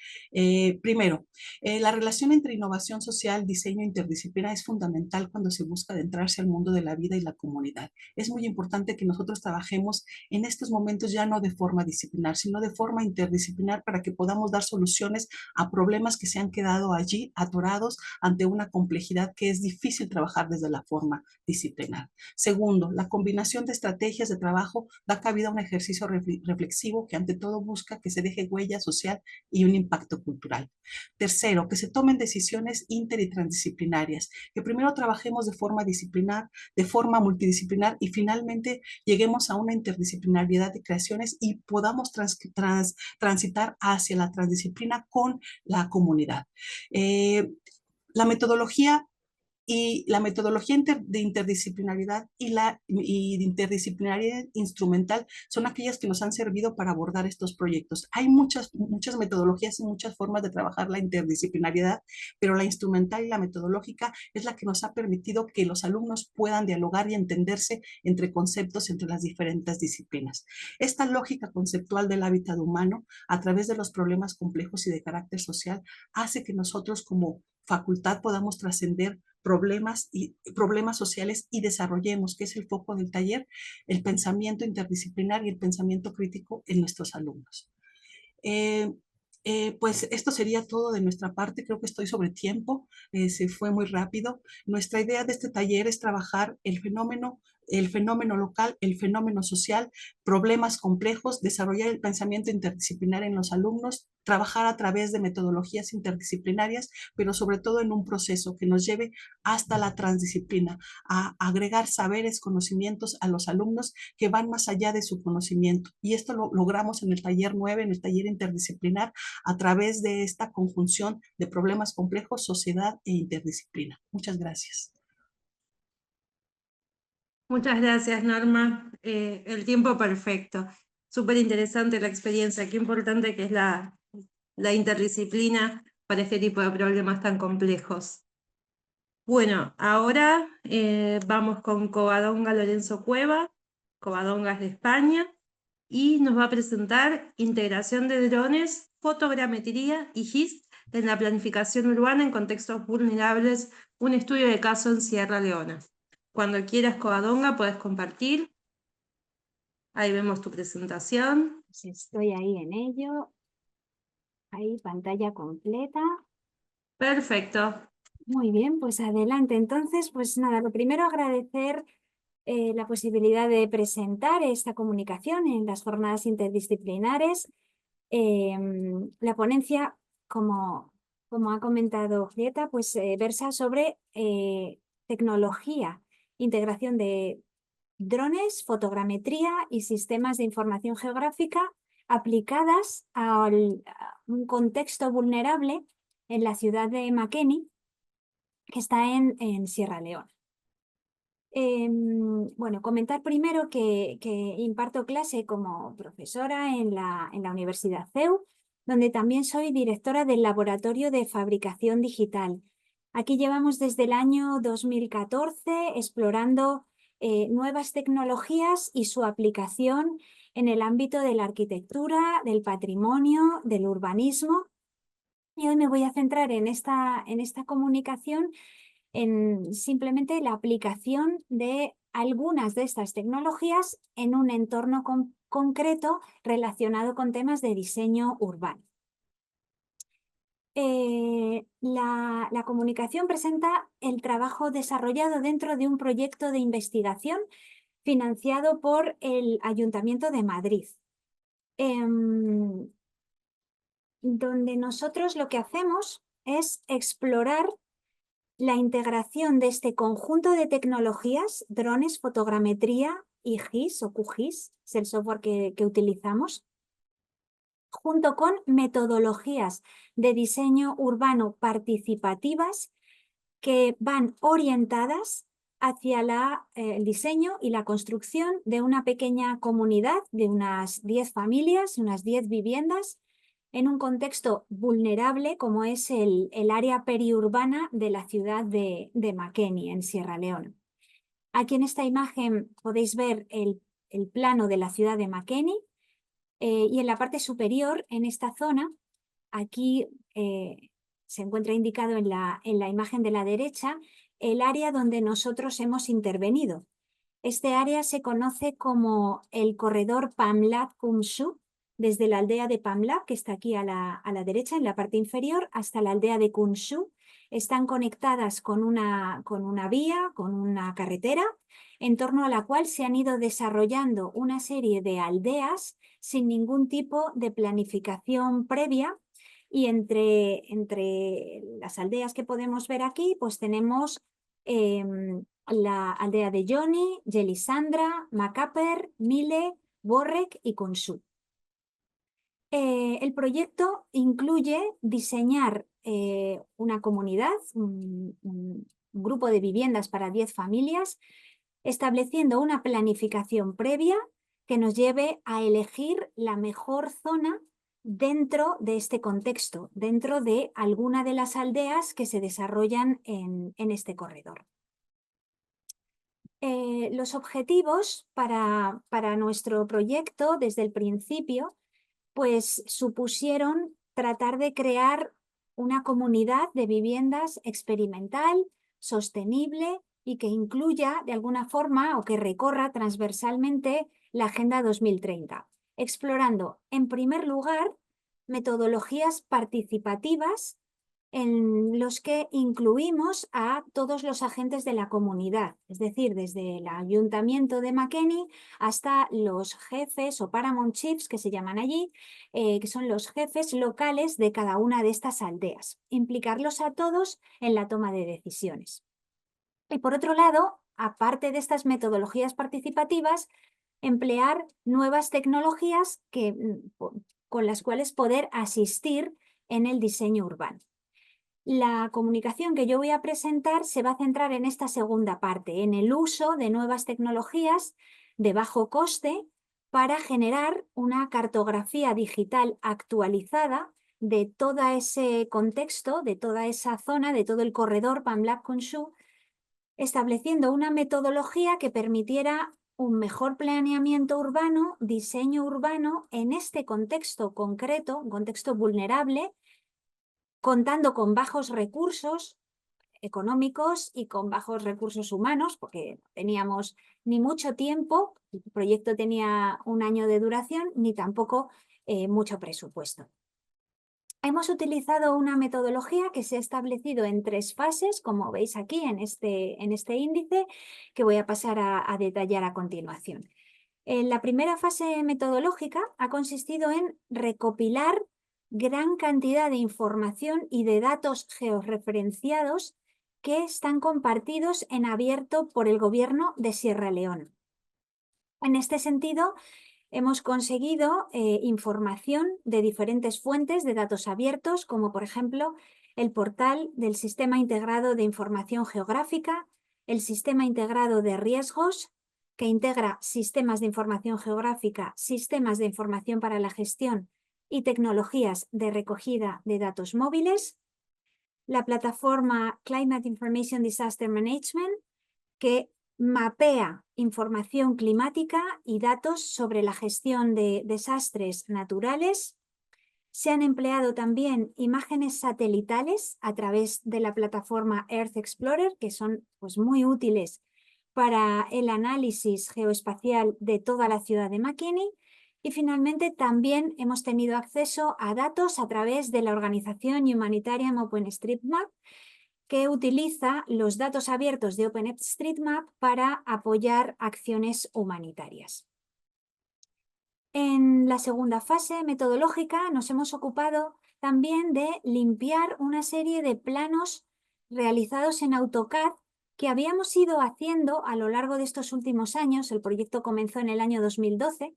Primero, la relación entre innovación social, diseño e interdisciplina es fundamental cuando se busca adentrarse al mundo de la vida y la comunidad. Es muy importante que nosotros trabajemos en estos momentos ya no de forma disciplinar, sino de forma interdisciplinar, para que podamos dar soluciones a problemas que se han quedado allí atorados ante una complejidad que es difícil trabajar desde la forma disciplinar. Segundo, la combinación de estrategias de trabajo da cabida a un ejercicio reflexivo que ante todo busca que se deje huella social y un impacto cultural. Tercero, que se tomen decisiones inter y transdisciplinarias, que primero trabajemos de forma disciplinar, de forma multidisciplinar, y finalmente lleguemos a una interdisciplinariedad de creaciones y podamos transitar hacia la transdisciplina con la comunidad. La metodología de interdisciplinaridad y de interdisciplinaridad instrumental son aquellas que nos han servido para abordar estos proyectos. Hay muchas metodologías y muchas formas de trabajar la interdisciplinariedad, pero la instrumental y la metodológica es la que nos ha permitido que los alumnos puedan dialogar y entenderse entre conceptos entre las diferentes disciplinas. Esta lógica conceptual del hábitat humano, a través de los problemas complejos y de carácter social, hace que nosotros como facultad podamos trascender problemas sociales y desarrollemos, que es el foco del taller, el pensamiento interdisciplinar y el pensamiento crítico en nuestros alumnos. Pues esto sería todo de nuestra parte. Creo que estoy sobre tiempo, se fue muy rápido. Nuestra idea de este taller es trabajar el fenómeno local, el fenómeno social, problemas complejos, desarrollar el pensamiento interdisciplinar en los alumnos, trabajar a través de metodologías interdisciplinarias, pero sobre todo en un proceso que nos lleve hasta la transdisciplina, a agregar saberes, conocimientos a los alumnos que van más allá de su conocimiento. Y esto lo logramos en el taller 9, en el taller interdisciplinar, a través de esta conjunción de problemas complejos, sociedad e interdisciplina. Muchas gracias. Muchas gracias, Norma. El tiempo perfecto. Súper interesante la experiencia. Qué importante que es la interdisciplina para este tipo de problemas tan complejos. Bueno, ahora vamos con Covadonga Lorenzo Cueva. Covadonga es de España y nos va a presentar integración de drones, fotogrametría y GIS en la planificación urbana en contextos vulnerables, un estudio de caso en Sierra Leona. Cuando quieras, Covadonga, puedes compartir. Ahí vemos tu presentación. Pues estoy ahí en ello. Ahí, pantalla completa. Perfecto. Muy bien, pues adelante. Entonces, pues nada, lo primero agradecer la posibilidad de presentar esta comunicación en las jornadas interdisciplinares. La ponencia, como ha comentado Julieta, pues versa sobre tecnología, integración de drones, fotogrametría y sistemas de información geográfica aplicadas a un contexto vulnerable en la ciudad de Makeni, que está en Sierra Leona. Bueno, comentar primero que imparto clase como profesora en la Universidad CEU, donde también soy directora del Laboratorio de Fabricación Digital. Aquí llevamos desde el año 2014 explorando nuevas tecnologías y su aplicación en el ámbito de la arquitectura, del patrimonio, del urbanismo. Y hoy me voy a centrar en esta comunicación en simplemente la aplicación de algunas de estas tecnologías en un entorno concreto relacionado con temas de diseño urbano. La comunicación presenta el trabajo desarrollado dentro de un proyecto de investigación financiado por el Ayuntamiento de Madrid, donde nosotros lo que hacemos es explorar la integración de este conjunto de tecnologías, drones, fotogrametría y GIS o QGIS, es el software que utilizamos, junto con metodologías de diseño urbano participativas que van orientadas hacia el diseño y la construcción de una pequeña comunidad de unas 10 familias, unas 10 viviendas, en un contexto vulnerable como es el área periurbana de la ciudad de Makeni, en Sierra Leona. Aquí en esta imagen podéis ver el plano de la ciudad de Makeni y en la parte superior, en esta zona, aquí se encuentra indicado en la imagen de la derecha el área donde nosotros hemos intervenido. Este área se conoce como el corredor Pamlab-Kumshu, desde la aldea de Pamlab, que está aquí a la derecha, en la parte inferior, hasta la aldea de Kumshu. Están conectadas con una vía, con una carretera, en torno a la cual se han ido desarrollando una serie de aldeas sin ningún tipo de planificación previa. Y entre las aldeas que podemos ver aquí, pues tenemos la aldea de Johnny, Jelisandra, Macaper, Mile, Borrek y Consú. El proyecto incluye diseñar una comunidad, un grupo de viviendas para 10 familias, estableciendo una planificación previa que nos lleve a elegir la mejor zona dentro de este contexto, dentro de alguna de las aldeas que se desarrollan en este corredor. Los objetivos para nuestro proyecto desde el principio pues supusieron tratar de crear una comunidad de viviendas experimental, sostenible y que incluya de alguna forma o que recorra transversalmente la Agenda 2030, explorando en primer lugar metodologías participativas en los que incluimos a todos los agentes de la comunidad, es decir, desde el Ayuntamiento de Makeni hasta los jefes o Paramount Chiefs, que se llaman allí, que son los jefes locales de cada una de estas aldeas. Implicarlos a todos en la toma de decisiones. Y por otro lado, aparte de estas metodologías participativas, emplear nuevas tecnologías con las cuales poder asistir en el diseño urbano. La comunicación que yo voy a presentar se va a centrar en esta segunda parte, en el uso de nuevas tecnologías de bajo coste para generar una cartografía digital actualizada de todo ese contexto, de toda esa zona, de todo el corredor Pamlab-Kumshu, estableciendo una metodología que permitiera un mejor planeamiento urbano, diseño urbano en este contexto concreto, un contexto vulnerable, contando con bajos recursos económicos y con bajos recursos humanos, porque no teníamos ni mucho tiempo, el proyecto tenía 1 año de duración, ni tampoco mucho presupuesto. Hemos utilizado una metodología que se ha establecido en 3 fases, como veis aquí en este índice, que voy a pasar a detallar a continuación. La primera fase metodológica ha consistido en recopilar gran cantidad de información y de datos georreferenciados que están compartidos en abierto por el Gobierno de Sierra Leona. En este sentido, hemos conseguido información de diferentes fuentes de datos abiertos, como por ejemplo el portal del Sistema Integrado de Información Geográfica, el Sistema Integrado de Riesgos, que integra sistemas de información geográfica, sistemas de información para la gestión y tecnologías de recogida de datos móviles, la plataforma Climate Information Disaster Management, que mapea información climática y datos sobre la gestión de desastres naturales. Se han empleado también imágenes satelitales a través de la plataforma Earth Explorer, que son pues, muy útiles para el análisis geoespacial de toda la ciudad de McKinney. Y finalmente también hemos tenido acceso a datos a través de la organización Humanitarian OpenStreetMap, que utiliza los datos abiertos de OpenStreetMap para apoyar acciones humanitarias. En la segunda fase metodológica nos hemos ocupado también de limpiar una serie de planos realizados en AutoCAD que habíamos ido haciendo a lo largo de estos últimos años. El proyecto comenzó en el año 2012,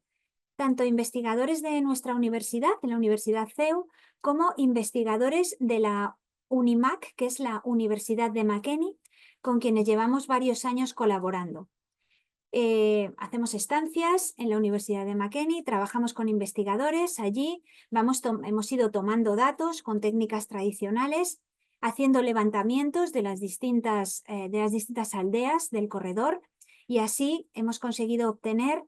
tanto investigadores de nuestra universidad, de la Universidad CEU, como investigadores de la UNIMAC, que es la Universidad de McKinney, con quienes llevamos varios años colaborando. Hacemos estancias en la Universidad de McKinney, trabajamos con investigadores allí, hemos ido tomando datos con técnicas tradicionales, haciendo levantamientos de las distintas aldeas del corredor, y así hemos conseguido obtener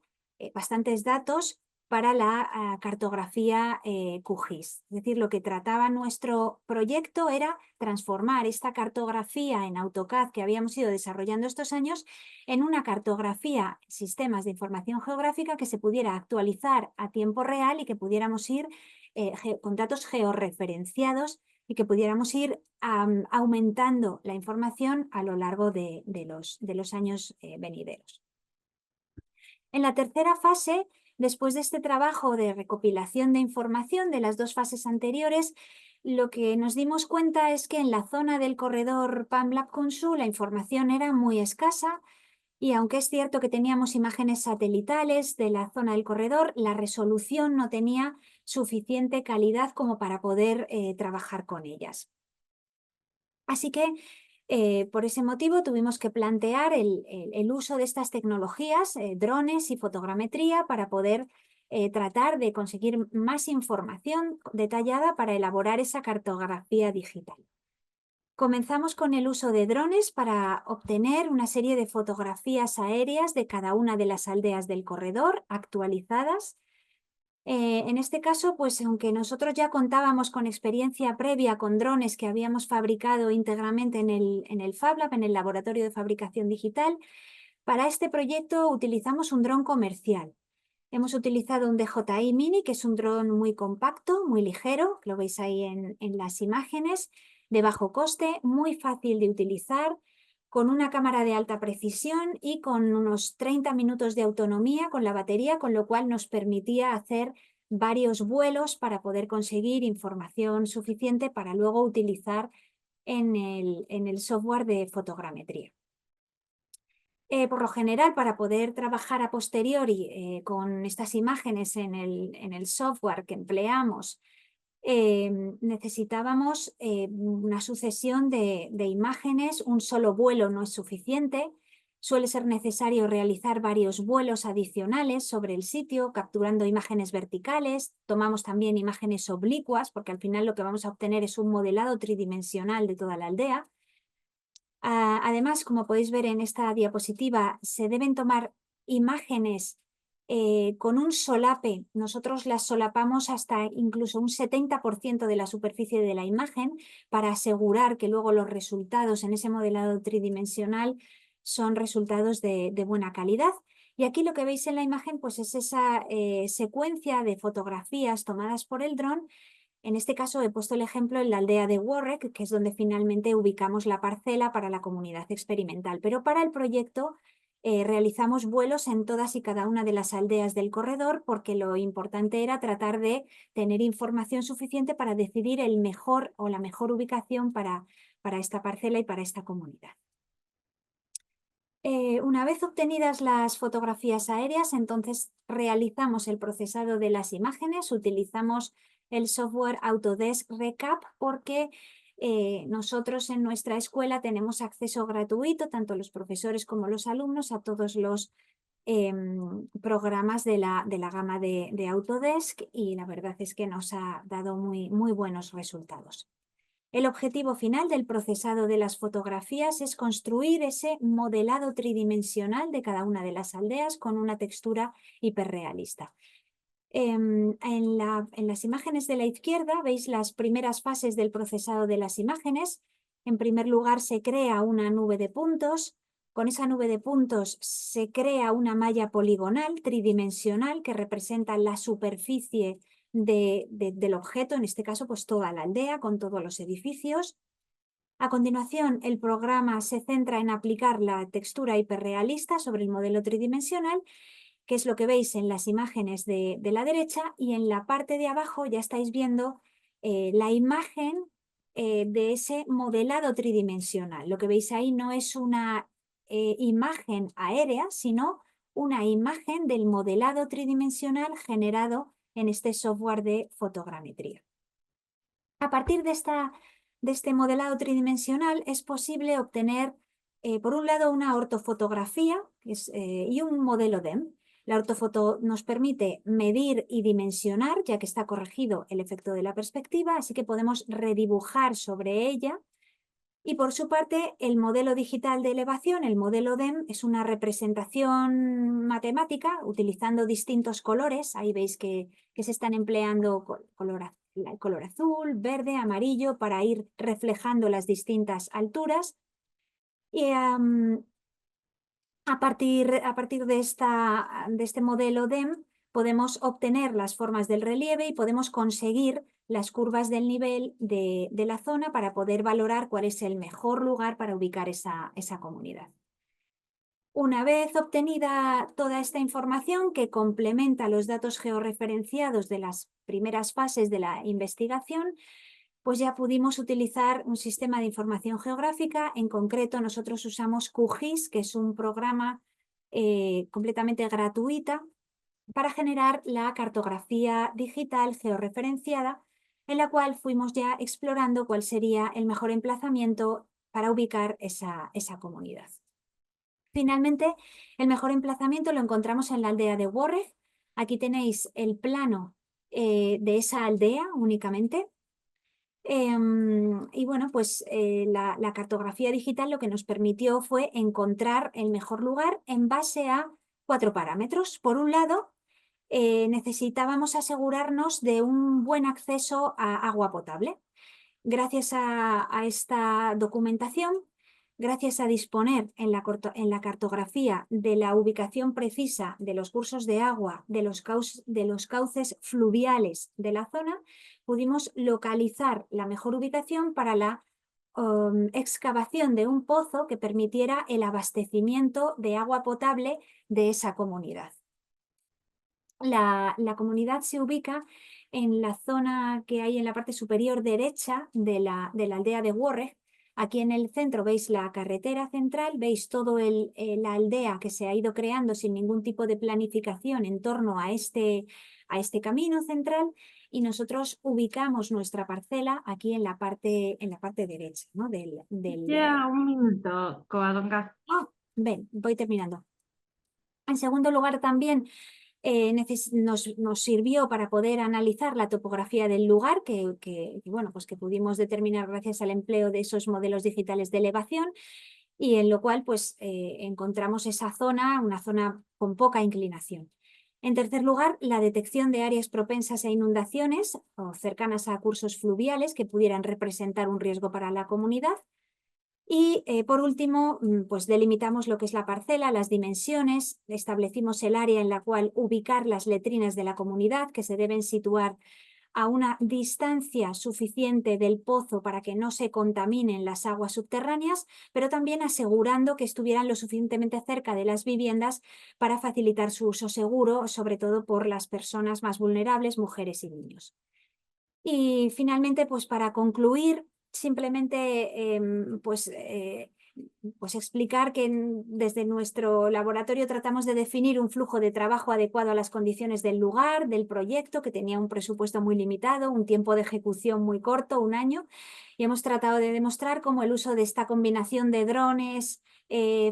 bastantes datos para la cartografía QGIS. Es decir, lo que trataba nuestro proyecto era transformar esta cartografía en AutoCAD que habíamos ido desarrollando estos años en una cartografía, sistemas de información geográfica que se pudiera actualizar a tiempo real y que pudiéramos ir con datos georreferenciados y que pudiéramos ir aumentando la información a lo largo de los años venideros. En la tercera fase, después de este trabajo de recopilación de información de las dos fases anteriores, lo que nos dimos cuenta es que en la zona del corredor Pamplab-Consum la información era muy escasa, y aunque es cierto que teníamos imágenes satelitales de la zona del corredor, la resolución no tenía suficiente calidad como para poder trabajar con ellas. Así que por ese motivo tuvimos que plantear el uso de estas tecnologías, drones y fotogrametría, para poder tratar de conseguir más información detallada para elaborar esa cartografía digital. Comenzamos con el uso de drones para obtener una serie de fotografías aéreas de cada una de las aldeas del corredor actualizadas. En este caso, pues aunque nosotros ya contábamos con experiencia previa con drones que habíamos fabricado íntegramente en el Fab Lab, en el laboratorio de fabricación digital, para este proyecto utilizamos un dron comercial. Hemos utilizado un DJI Mini, que es un dron muy compacto, muy ligero, lo veis ahí en las imágenes, de bajo coste, muy fácil de utilizar, con una cámara de alta precisión y con unos 30 minutos de autonomía con la batería, con lo cual nos permitía hacer varios vuelos para poder conseguir información suficiente para luego utilizar en el software de fotogrametría. Por lo general, para poder trabajar a posteriori con estas imágenes en el software que empleamos, necesitábamos una sucesión de imágenes. Un solo vuelo no es suficiente. Suele ser necesario realizar varios vuelos adicionales sobre el sitio, capturando imágenes verticales. Tomamos también imágenes oblicuas, porque al final lo que vamos a obtener es un modelado tridimensional de toda la aldea. Además, como podéis ver en esta diapositiva, se deben tomar imágenes con un solape. Nosotros las solapamos hasta incluso un 70% de la superficie de la imagen para asegurar que luego los resultados en ese modelado tridimensional son resultados de buena calidad. Y aquí lo que veis en la imagen pues es esa secuencia de fotografías tomadas por el dron. En este caso he puesto el ejemplo en la aldea de Warwick, que es donde finalmente ubicamos la parcela para la comunidad experimental. Pero para el proyecto realizamos vuelos en todas y cada una de las aldeas del corredor, porque lo importante era tratar de tener información suficiente para decidir el mejor o la mejor ubicación para esta parcela y para esta comunidad. Una vez obtenidas las fotografías aéreas, entonces realizamos el procesado de las imágenes, utilizamos el software Autodesk Recap porque nosotros en nuestra escuela tenemos acceso gratuito, tanto los profesores como los alumnos, a todos los programas de la gama de Autodesk, y la verdad es que nos ha dado muy buenos resultados. El objetivo final del procesado de las fotografías es construir ese modelado tridimensional de cada una de las aldeas con una textura hiperrealista. En las imágenes de la izquierda veis las primeras fases del procesado de las imágenes. En primer lugar se crea una nube de puntos. Con esa nube de puntos se crea una malla poligonal tridimensional que representa la superficie del objeto, en este caso pues toda la aldea con todos los edificios. A continuación, el programa se centra en aplicar la textura hiperrealista sobre el modelo tridimensional, que es lo que veis en las imágenes de la derecha, y en la parte de abajo ya estáis viendo la imagen de ese modelado tridimensional. Lo que veis ahí no es una imagen aérea, sino una imagen del modelado tridimensional generado en este software de fotogrametría. A partir de este modelado tridimensional es posible obtener, por un lado, una ortofotografía y un modelo DEM. La ortofoto nos permite medir y dimensionar, ya que está corregido el efecto de la perspectiva, así que podemos redibujar sobre ella. Y por su parte, el modelo digital de elevación, el modelo DEM, es una representación matemática utilizando distintos colores. Ahí veis que se están empleando color azul, verde, amarillo para ir reflejando las distintas alturas. Y a partir de este modelo DEM podemos obtener las formas del relieve y podemos conseguir las curvas del nivel de la zona para poder valorar cuál es el mejor lugar para ubicar esa comunidad. Una vez obtenida toda esta información que complementa los datos georreferenciados de las primeras fases de la investigación, pues ya pudimos utilizar un sistema de información geográfica. En concreto, nosotros usamos QGIS, que es un programa completamente gratuita para generar la cartografía digital georreferenciada, en la cual fuimos ya explorando cuál sería el mejor emplazamiento para ubicar esa comunidad. Finalmente, el mejor emplazamiento lo encontramos en la aldea de Worreg. Aquí tenéis el plano de esa aldea únicamente. Y bueno, pues la cartografía digital lo que nos permitió fue encontrar el mejor lugar en base a 4 parámetros. Por un lado, necesitábamos asegurarnos de un buen acceso a agua potable. Gracias a esta documentación, gracias a disponer en la cartografía de la ubicación precisa de los cursos de agua, de los cauces fluviales de la zona, pudimos localizar la mejor ubicación para la excavación de un pozo que permitiera el abastecimiento de agua potable de esa comunidad. La comunidad se ubica en la zona que hay en la parte superior derecha de la aldea de Worreg. Aquí en el centro veis la carretera central, veis toda la aldea que se ha ido creando sin ningún tipo de planificación en torno a este camino central, y nosotros ubicamos nuestra parcela aquí en la parte derecha, ¿no? Ya, un minuto, Covadonga. Ven, voy terminando. En segundo lugar, también nos sirvió para poder analizar la topografía del lugar que pudimos determinar gracias al empleo de esos modelos digitales de elevación, y en lo cual pues encontramos esa zona, una zona con poca inclinación. En tercer lugar, la detección de áreas propensas a inundaciones o cercanas a cursos fluviales que pudieran representar un riesgo para la comunidad. Y por último, pues delimitamos lo que es la parcela, las dimensiones, establecimos el área en la cual ubicar las letrinas de la comunidad, que se deben situar a una distancia suficiente del pozo para que no se contaminen las aguas subterráneas, pero también asegurando que estuvieran lo suficientemente cerca de las viviendas para facilitar su uso seguro, sobre todo por las personas más vulnerables, mujeres y niños. Y finalmente, pues para concluir, simplemente pues explicar que desde nuestro laboratorio tratamos de definir un flujo de trabajo adecuado a las condiciones del lugar, del proyecto, que tenía un presupuesto muy limitado, un tiempo de ejecución muy corto, 1 año, y hemos tratado de demostrar cómo el uso de esta combinación de drones,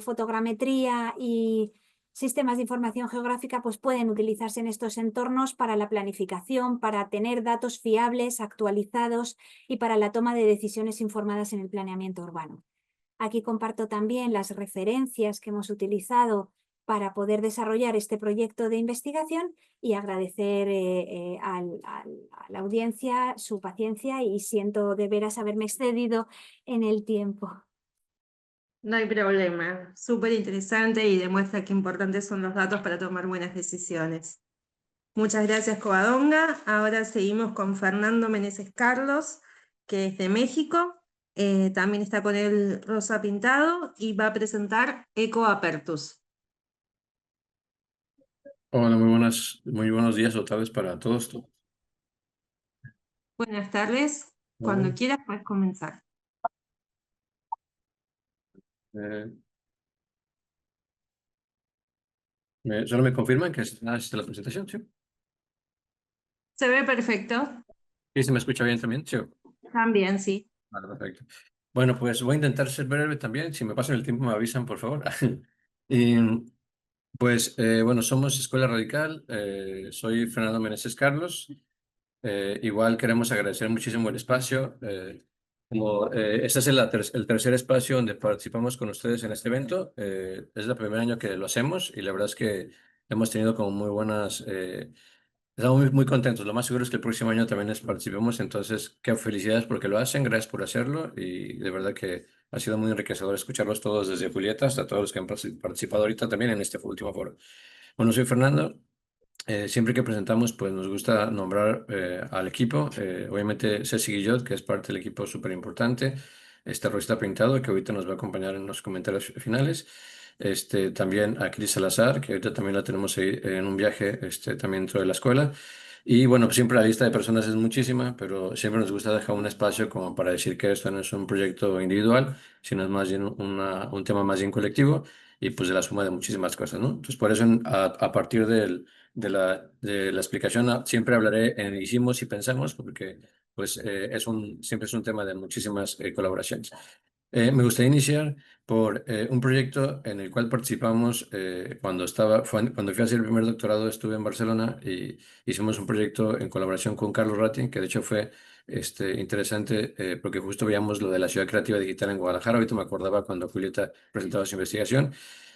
fotogrametría y sistemas de información geográfica pues pueden utilizarse en estos entornos para la planificación, para tener datos fiables, actualizados y para la toma de decisiones informadas en el planeamiento urbano. Aquí comparto también las referencias que hemos utilizado para poder desarrollar este proyecto de investigación y agradecer a la audiencia su paciencia y siento de veras haberme excedido en el tiempo. No hay problema, súper interesante y demuestra qué importantes son los datos para tomar buenas decisiones. Muchas gracias, Covadonga. Ahora seguimos con Fernando Meneses Carlos, que es de México. También está con él Rosa Pintado y va a presentar Eco Apertus. Hola, muy buenos días otra vez para todos. Buenas tardes. Cuando quieras puedes comenzar. ¿Solo me confirman que está la presentación? Sí. Se ve perfecto. ¿Y se me escucha bien también? Sí. También, sí. Vale, perfecto. Bueno, pues voy a intentar ser breve también. Si me pasan el tiempo me avisan, por favor. Y, pues, bueno, somos Escuela Radical. Soy Fernando Meneses Carlos. Igual queremos agradecer muchísimo el espacio. Este es el tercer espacio donde participamos con ustedes en este evento. Es el primer año que lo hacemos y la verdad es que hemos tenido como muy buenas... estamos muy contentos. Lo más seguro es que el próximo año también les participemos. Entonces, qué felicidades porque lo hacen. Gracias por hacerlo. Y de verdad que ha sido muy enriquecedor escucharlos todos desde Julieta hasta todos los que han participado ahorita también en este último foro. Bueno, soy Fernando. Siempre que presentamos, pues nos gusta nombrar al equipo. Obviamente Ceci Guillot, que es parte del equipo súper importante. Rosita Pintado, que ahorita nos va a acompañar en los comentarios finales. También a Cris Salazar, que ahorita también la tenemos ahí en un viaje también dentro de la escuela. Y bueno, pues siempre la lista de personas es muchísima, pero siempre nos gusta dejar un espacio como para decir que esto no es un proyecto individual, sino es más bien un tema más bien colectivo y pues de la suma de muchísimas cosas, ¿no? Entonces, por eso a partir de la explicación siempre hablaré en hicimos y pensamos, porque pues siempre es un tema de muchísimas colaboraciones. Me gustaría iniciar por un proyecto en el cual participamos cuando fui a hacer el primer doctorado, estuve en Barcelona y hicimos un proyecto en colaboración con Carlos Ratin, que de hecho fue interesante porque justo veíamos lo de la ciudad creativa digital en Guadalajara. Ahorita me acordaba cuando Julieta presentaba su investigación.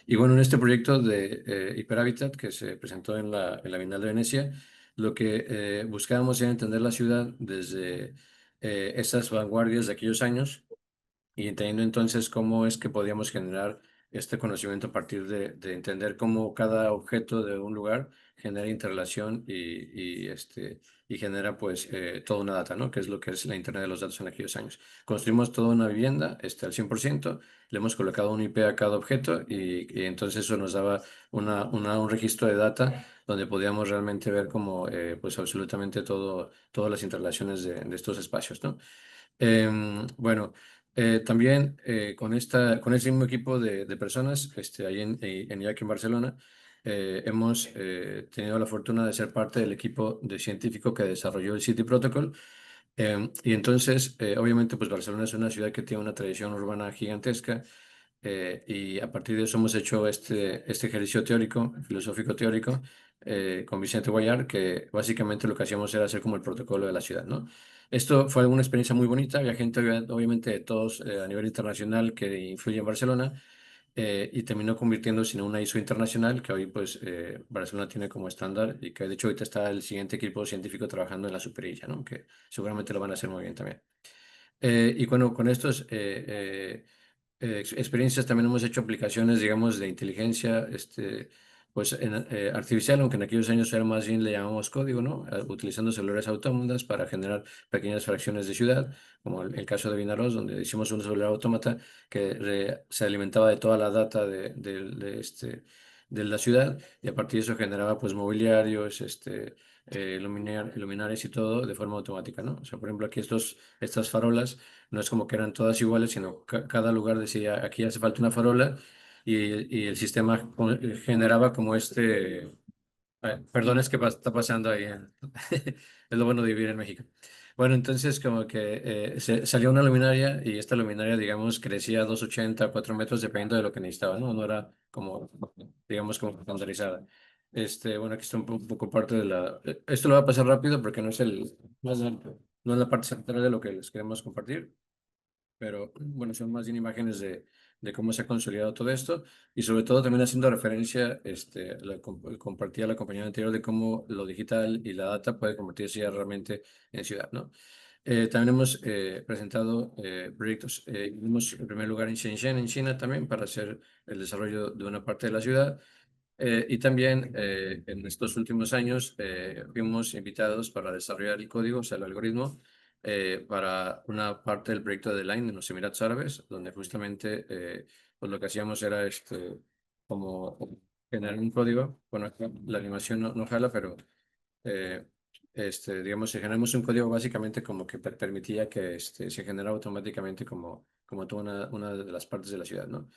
Y bueno, en este proyecto de Hyperhabitat que se presentó en la Bienal de Venecia, lo que buscábamos era entender la ciudad desde esas vanguardias de aquellos años y entendiendo entonces cómo es que podíamos generar este conocimiento a partir de entender cómo cada objeto de un lugar genera interrelación y genera pues toda una data, ¿no? Que es lo que es la Internet de los datos en aquellos años. Construimos toda una vivienda al 100%, le hemos colocado un IP a cada objeto y entonces eso nos daba un registro de data donde podíamos realmente ver como pues absolutamente todas las interrelaciones de estos espacios, ¿no? Bueno, también con este mismo equipo de personas, ahí en IAC en Barcelona, hemos tenido la fortuna de ser parte del equipo de científico que desarrolló el City Protocol. Y entonces, obviamente, pues Barcelona es una ciudad que tiene una tradición urbana gigantesca. Y a partir de eso hemos hecho este ejercicio teórico, filosófico teórico, con Vicente Guayar, que básicamente lo que hacíamos era hacer como el protocolo de la ciudad, ¿no? Esto fue una experiencia muy bonita, había gente obviamente de todos a nivel internacional que influye en Barcelona y terminó convirtiéndose en una ISO internacional que hoy pues Barcelona tiene como estándar y que de hecho ahorita está el siguiente equipo científico trabajando en la superilla, ¿no? Que seguramente lo van a hacer muy bien también. Y bueno, con estos experiencias también hemos hecho aplicaciones, digamos, de inteligencia pues, artificial, aunque en aquellos años era más bien le llamamos código, ¿no? Utilizando celulares autómatas para generar pequeñas fracciones de ciudad, como el caso de Vinaroz, donde hicimos un celular autómata que se alimentaba de toda la data de la ciudad, y a partir de eso generaba pues mobiliarios, luminarias y todo de forma automática, ¿no? O sea, por ejemplo, aquí estas farolas no es como que eran todas iguales, sino cada lugar decía, aquí hace falta una farola, y el sistema generaba como perdón, es que está pasando ahí. Es lo bueno de vivir en México. Bueno, entonces como que salió una luminaria, y esta luminaria, digamos, crecía 2,80, 4 metros, dependiendo de lo que necesitaba, ¿no? No era como, digamos, como estandarizada. Bueno, aquí está un poco parte de la... Esto lo va a pasar rápido porque no es la parte central de lo que les queremos compartir, pero bueno, son más bien imágenes de cómo se ha consolidado todo esto, y sobre todo también haciendo referencia, compartía la compañía anterior, de cómo lo digital y la data puede convertirse ya realmente en ciudad, ¿no? También hemos presentado proyectos, vimos en primer lugar en Shenzhen, en China también, para hacer el desarrollo de una parte de la ciudad. Y también en estos últimos años fuimos invitados para desarrollar el código, o sea, el algoritmo, para una parte del proyecto de Line en los Emiratos Árabes, donde justamente pues lo que hacíamos era como generar un código. Bueno, la animación no jala, pero eh, digamos, si generamos un código básicamente como que permitía que se generara automáticamente como toda una de las partes de la ciudad, ¿no?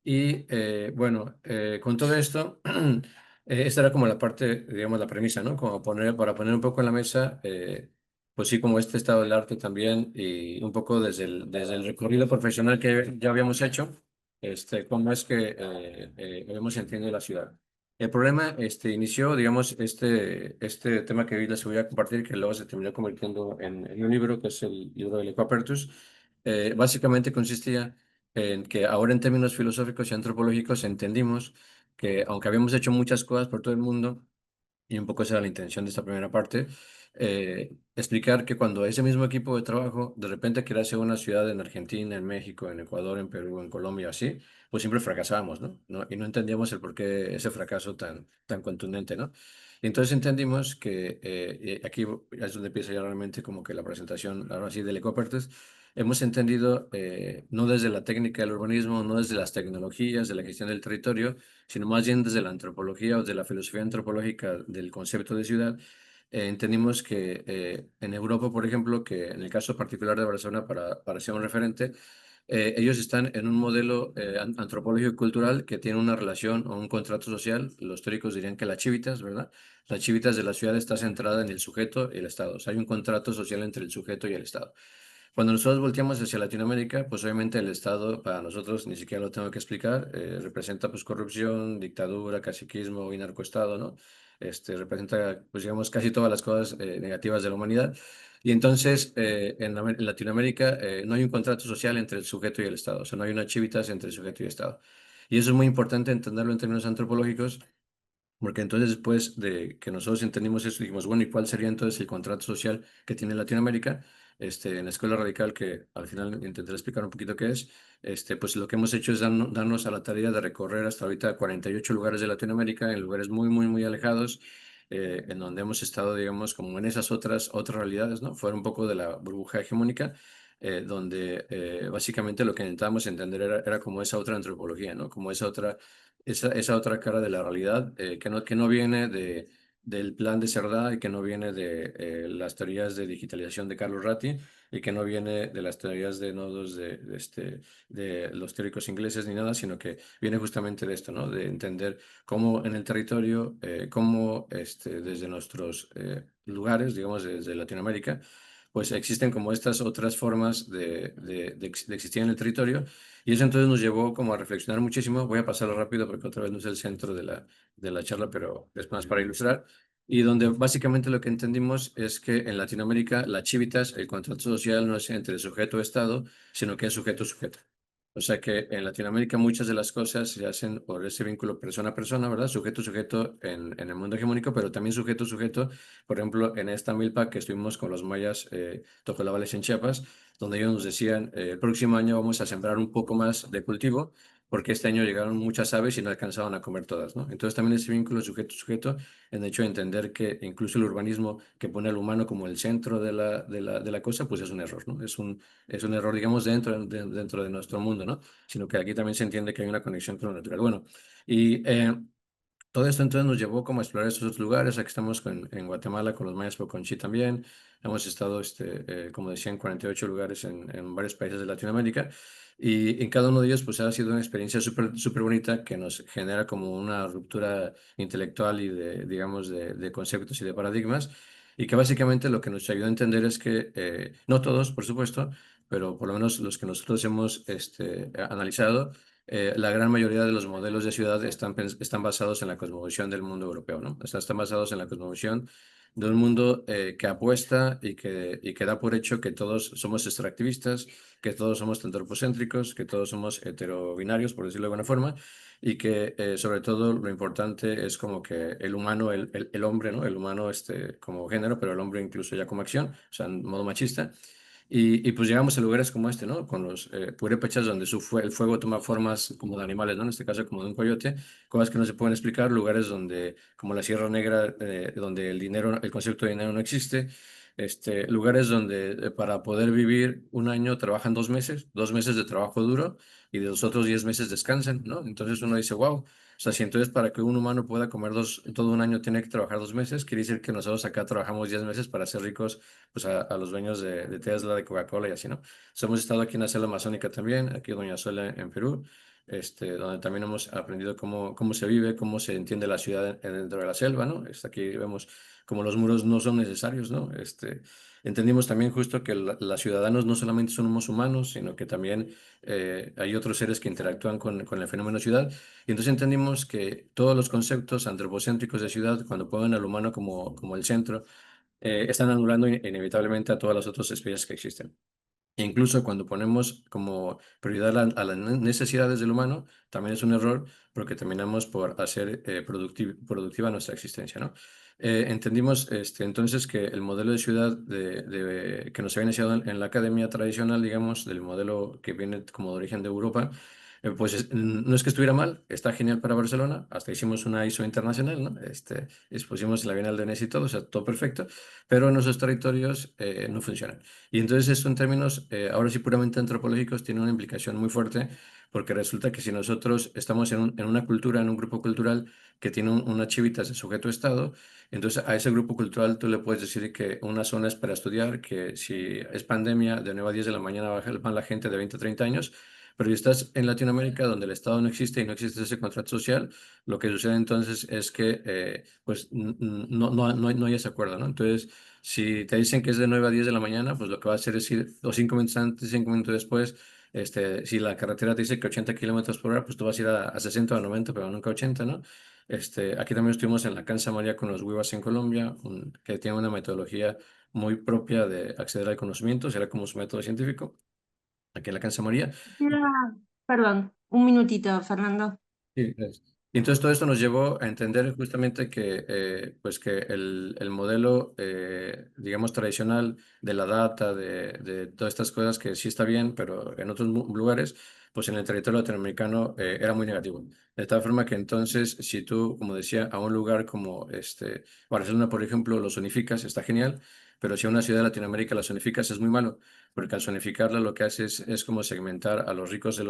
Y bueno, con todo esto, esta era como la parte, digamos, la premisa, ¿no? Como para poner un poco en la mesa, pues sí, como este estado del arte también, y un poco desde el recorrido profesional que ya habíamos hecho, cómo es que habíamos entendido la ciudad. El problema inició, digamos, este tema que hoy les voy a compartir, que luego se terminó convirtiendo en un libro, que es el libro del Ecoapertus. Básicamente consistía en que ahora, en términos filosóficos y antropológicos, entendimos que, aunque habíamos hecho muchas cosas por todo el mundo, y un poco esa era la intención de esta primera parte, explicar que cuando ese mismo equipo de trabajo de repente quiere hacer una ciudad en Argentina, en México, en Ecuador, en Perú, en Colombia, así, pues siempre fracasábamos, ¿no? Y no entendíamos el por qué ese fracaso tan contundente, ¿no? Y entonces entendimos que aquí es donde empieza ya realmente como que la presentación, ahora sí, del Ecopertes. Hemos entendido, no desde la técnica del urbanismo, no desde las tecnologías de la gestión del territorio, sino más bien desde la antropología o de la filosofía antropológica del concepto de ciudad. Entendimos que en Europa, por ejemplo, que en el caso particular de Barcelona, para ser un referente, ellos están en un modelo antropológico y cultural que tiene una relación o un contrato social. Los teóricos dirían que la Civitas, ¿verdad? La Civitas de la ciudad está centrada en el sujeto y el Estado. O sea, hay un contrato social entre el sujeto y el Estado. Cuando nosotros volteamos hacia Latinoamérica, pues obviamente el Estado, para nosotros, ni siquiera lo tengo que explicar, representa pues corrupción, dictadura, caciquismo y narcoestado, ¿no? Representa, pues digamos, casi todas las cosas negativas de la humanidad. Y entonces, en Latinoamérica no hay un contrato social entre el sujeto y el Estado, o sea, no hay una chivitas entre el sujeto y el Estado. Y eso es muy importante entenderlo en términos antropológicos, porque entonces, después de que nosotros entendimos eso, dijimos, bueno, ¿y cuál sería entonces el contrato social que tiene Latinoamérica? En la Escuela Radical, que al final intentaré explicar un poquito qué es, pues lo que hemos hecho es darnos a la tarea de recorrer hasta ahorita 48 lugares de Latinoamérica, en lugares muy, muy, muy alejados, en donde hemos estado, digamos, como en esas otras realidades, ¿no? Fuera un poco de la burbuja hegemónica, donde básicamente lo que intentábamos entender era como esa otra antropología, ¿no? Como esa otra cara de la realidad, que no viene del plan de Cerdá, y que no viene de las teorías de digitalización de Carlos Ratti, y que no viene de las teorías de nodos de los teóricos ingleses ni nada, sino que viene justamente de esto, ¿no? De entender cómo en el territorio, cómo desde nuestros lugares, digamos desde Latinoamérica, pues existen como estas otras formas de existir en el territorio, y eso entonces nos llevó como a reflexionar muchísimo. Voy a pasarlo rápido porque otra vez no es el centro de la charla, pero es más para ilustrar. Y donde básicamente lo que entendimos es que en Latinoamérica la chivitas, el contrato social, no es entre sujeto y Estado, sino que es sujeto-sujeto. O sea que en Latinoamérica muchas de las cosas se hacen por ese vínculo persona a persona, ¿verdad? Sujeto-sujeto en el mundo hegemónico, pero también sujeto-sujeto, por ejemplo, en esta milpa que estuvimos con los mayas tojolabales en Chiapas, donde ellos nos decían, el próximo año vamos a sembrar un poco más de cultivo, porque este año llegaron muchas aves y no alcanzaban a comer todas, ¿no? Entonces también ese vínculo sujeto-sujeto, en el hecho de entender que incluso el urbanismo que pone al humano como el centro de la cosa, pues es un error, ¿no? Es un error, digamos, dentro de nuestro mundo, ¿no? Sino que aquí también se entiende que hay una conexión con lo natural. Bueno, y Todo esto entonces nos llevó como a explorar estos otros lugares. Aquí estamos en Guatemala con los mayas Poconchí también. Hemos estado, como decía, en 48 lugares en varios países de Latinoamérica. Y en cada uno de ellos pues ha sido una experiencia súper bonita que nos genera como una ruptura intelectual y digamos, de conceptos y de paradigmas. Y que básicamente lo que nos ayuda a entender es que, no todos, por supuesto, pero por lo menos los que nosotros hemos analizado, la gran mayoría de los modelos de ciudad están basados en la cosmovisión del mundo europeo, ¿no? Están basados en la cosmovisión de un mundo que apuesta y que da por hecho que todos somos extractivistas, que todos somos antropocéntricos, que todos somos heterobinarios, por decirlo de alguna forma, y que sobre todo lo importante es como que el humano, el hombre, ¿no? El humano como género, pero el hombre incluso ya como acción, o sea, en modo machista. Y pues llegamos a lugares como este, ¿no? Con los purépechas donde el fuego toma formas como de animales, ¿no? En este caso como de un coyote, cosas que no se pueden explicar, lugares donde, como la Sierra Negra, donde el concepto de dinero no existe, lugares donde para poder vivir un año trabajan 2 meses de trabajo duro y de los otros 10 meses descansan, ¿no? Entonces uno dice, wow, o sea, si entonces para que un humano pueda comer todo un año tiene que trabajar 2 meses, quiere decir que nosotros acá trabajamos 10 meses para ser ricos pues a los dueños de Tesla, de Coca-Cola y así, ¿no? So, hemos estado aquí en la selva amazónica también, aquí en Doña Sola, en Perú, donde también hemos aprendido cómo se vive, cómo se entiende la ciudad dentro de la selva, ¿no? Aquí vemos como los muros no son necesarios, ¿no? Entendimos también justo que los ciudadanos no solamente somos humanos, sino que también hay otros seres que interactúan con el fenómeno ciudad. Y entonces entendimos que todos los conceptos antropocéntricos de ciudad, cuando ponen al humano como el centro, están anulando inevitablemente a todas las otras especies que existen. E incluso cuando ponemos como prioridad a las necesidades del humano, también es un error porque terminamos por hacer productiva nuestra existencia, ¿no? Entendimos entonces que el modelo de ciudad que nos había iniciado en la academia tradicional, digamos, del modelo que viene como de origen de Europa, pues no es que estuviera mal, está genial para Barcelona, hasta hicimos una ISO internacional, ¿no? Expusimos la Bienal de Venecia y todo, o sea, todo perfecto, pero en nuestros territorios no funcionan. Y entonces esto en términos, ahora sí puramente antropológicos, tiene una implicación muy fuerte, porque resulta que si nosotros estamos en una cultura, en un grupo cultural que tiene unas chivitas de sujeto-estado, entonces a ese grupo cultural tú le puedes decir que una zona es para estudiar, que si es pandemia, de 9 a 10 de la mañana van la gente de 20 a 30 años, pero si estás en Latinoamérica, donde el Estado no existe y no existe ese contrato social, lo que sucede entonces es que pues no hay ese acuerdo, ¿no? Entonces, si te dicen que es de 9 a 10 de la mañana, pues lo que va a hacer es ir o 5 minutos antes, 5 minutos después. Si la carretera te dice que 80 kilómetros por hora, pues tú vas a ir a 60 o a 90, pero nunca a 80, ¿no? Aquí también estuvimos en la Cansa María con los Huivas en Colombia, que tiene una metodología muy propia de acceder al conocimiento, será como su método científico, aquí en la Cansa María. Perdón, un minutito, Fernando. Sí, y entonces todo esto nos llevó a entender justamente que, pues que el modelo, digamos, tradicional de la data, de todas estas cosas que sí está bien, pero en otros lugares, pues en el territorio latinoamericano era muy negativo. De tal forma que entonces, si tú, como decía, a un lugar como Barcelona, por ejemplo, lo zonificas, está genial, pero si a una ciudad de Latinoamérica la zonificas es muy malo, porque al zonificarla lo que haces es como segmentar a los ricos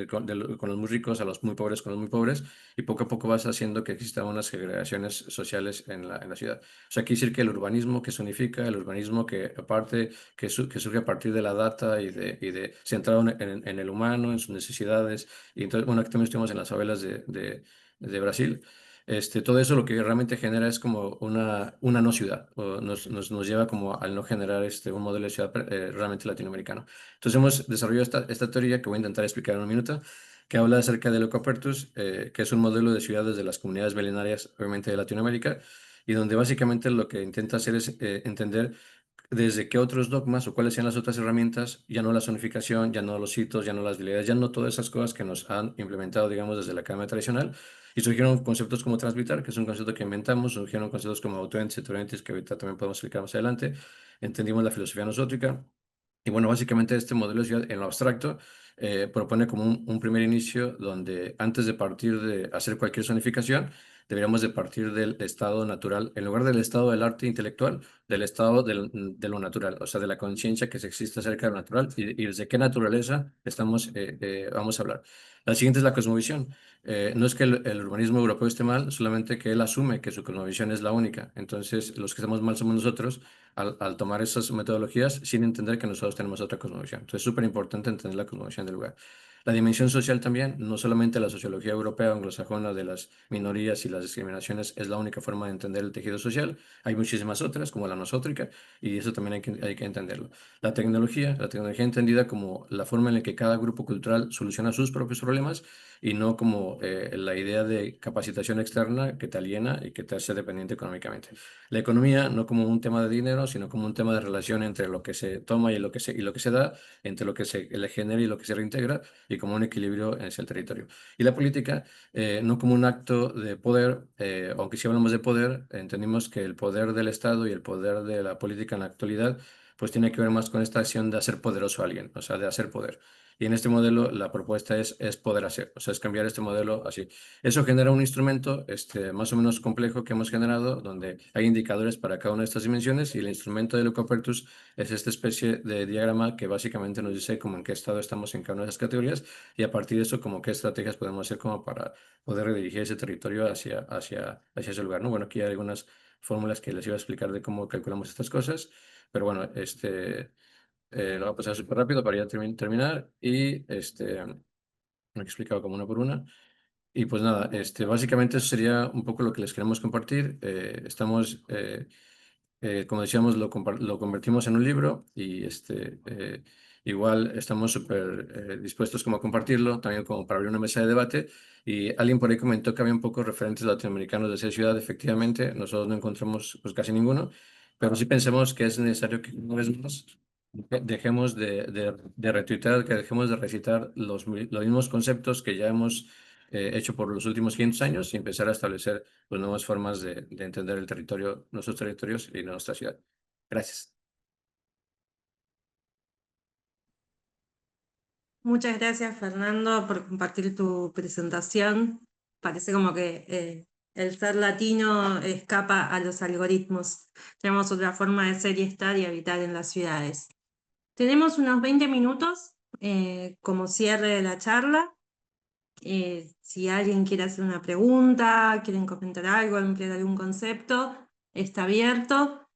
con los muy ricos, a los muy pobres con los muy pobres, y poco a poco vas haciendo que existan unas segregaciones sociales en la ciudad. O sea, quiere decir que el urbanismo que zonifica, el urbanismo que surge a partir de la data y de centrado en el humano, en sus necesidades, y entonces, bueno, aquí también estuvimos en las favelas de Brasil. Todo eso lo que realmente genera es como una no ciudad, o nos lleva como al no generar un modelo de ciudad realmente latinoamericano. Entonces hemos desarrollado esta teoría que voy a intentar explicar en un minuto, que habla acerca del Ecoapertus, que es un modelo de ciudades de las comunidades milenarias, obviamente de Latinoamérica, y donde básicamente lo que intenta hacer es entender desde qué otros dogmas o cuáles sean las otras herramientas, ya no la zonificación, ya no los hitos, ya no las habilidades, ya no todas esas cosas que nos han implementado, digamos, desde la academia tradicional. Y surgieron conceptos como transvitar, que es un concepto que inventamos, surgieron conceptos como autoentes, heteroentes, que ahorita también podemos explicar más adelante. Entendimos la filosofía nosótrica. Y bueno, básicamente este modelo de ciudad en lo abstracto propone como un primer inicio donde antes de partir de hacer cualquier zonificación, deberíamos de partir del estado natural, en lugar del estado del arte intelectual, del estado de lo natural, o sea, de la conciencia que se existe acerca de lo natural y desde qué naturaleza vamos a hablar. La siguiente es la cosmovisión. No es que el urbanismo europeo esté mal, solamente que él asume que su cosmovisión es la única. Entonces, los que estamos mal somos nosotros al tomar esas metodologías sin entender que nosotros tenemos otra cosmovisión. Entonces, es súper importante entender la cosmovisión del lugar. La dimensión social también, no solamente la sociología europea o anglosajona de las minorías y las discriminaciones es la única forma de entender el tejido social. Hay muchísimas otras, como la nosótrica, y eso también hay que entenderlo. La tecnología entendida como la forma en la que cada grupo cultural soluciona sus propios problemas y no como la idea de capacitación externa que te aliena y que te hace dependiente económicamente. La economía no como un tema de dinero, sino como un tema de relación entre lo que se toma y lo que se da, entre lo que se le genera y lo que se reintegra, y como un equilibrio hacia el territorio. Y la política, no como un acto de poder, aunque si hablamos de poder, entendimos que el poder del Estado y el poder de la política en la actualidad, pues tiene que ver más con esta acción de hacer poderoso a alguien, o sea, de hacer poder. Y en este modelo la propuesta es poder hacer, o sea, es cambiar este modelo así. Eso genera un instrumento más o menos complejo que hemos generado, donde hay indicadores para cada una de estas dimensiones, y el instrumento de Leucopertus es esta especie de diagrama que básicamente nos dice como en qué estado estamos en cada una de esas categorías, y a partir de eso como qué estrategias podemos hacer como para poder redirigir ese territorio hacia ese lugar, ¿no? Bueno, aquí hay algunas fórmulas que les iba a explicar de cómo calculamos estas cosas, pero bueno, lo voy a pasar súper rápido para ya terminar y lo he explicado como una por una. Y pues nada, básicamente eso sería un poco lo que les queremos compartir. Como decíamos, lo convertimos en un libro y igual estamos súper dispuestos como a compartirlo, también como para abrir una mesa de debate. Y alguien por ahí comentó que había un pocos referentes latinoamericanos de esa ciudad. Efectivamente, nosotros no encontramos pues casi ninguno, pero sí pensemos que es necesario que una vez más dejemos de retuitar, que dejemos de recitar los mismos conceptos que ya hemos hecho por los últimos 500 años y empezar a establecer pues, nuevas formas de entender el territorio, nuestros territorios y nuestra ciudad. Gracias. Muchas gracias, Fernando, por compartir tu presentación. Parece como que el ser latino escapa a los algoritmos. Tenemos otra forma de ser y estar y habitar en las ciudades. Tenemos unos 20 minutos como cierre de la charla. Si alguien quiere hacer una pregunta, quieren comentar algo, ampliar algún concepto, está abierto.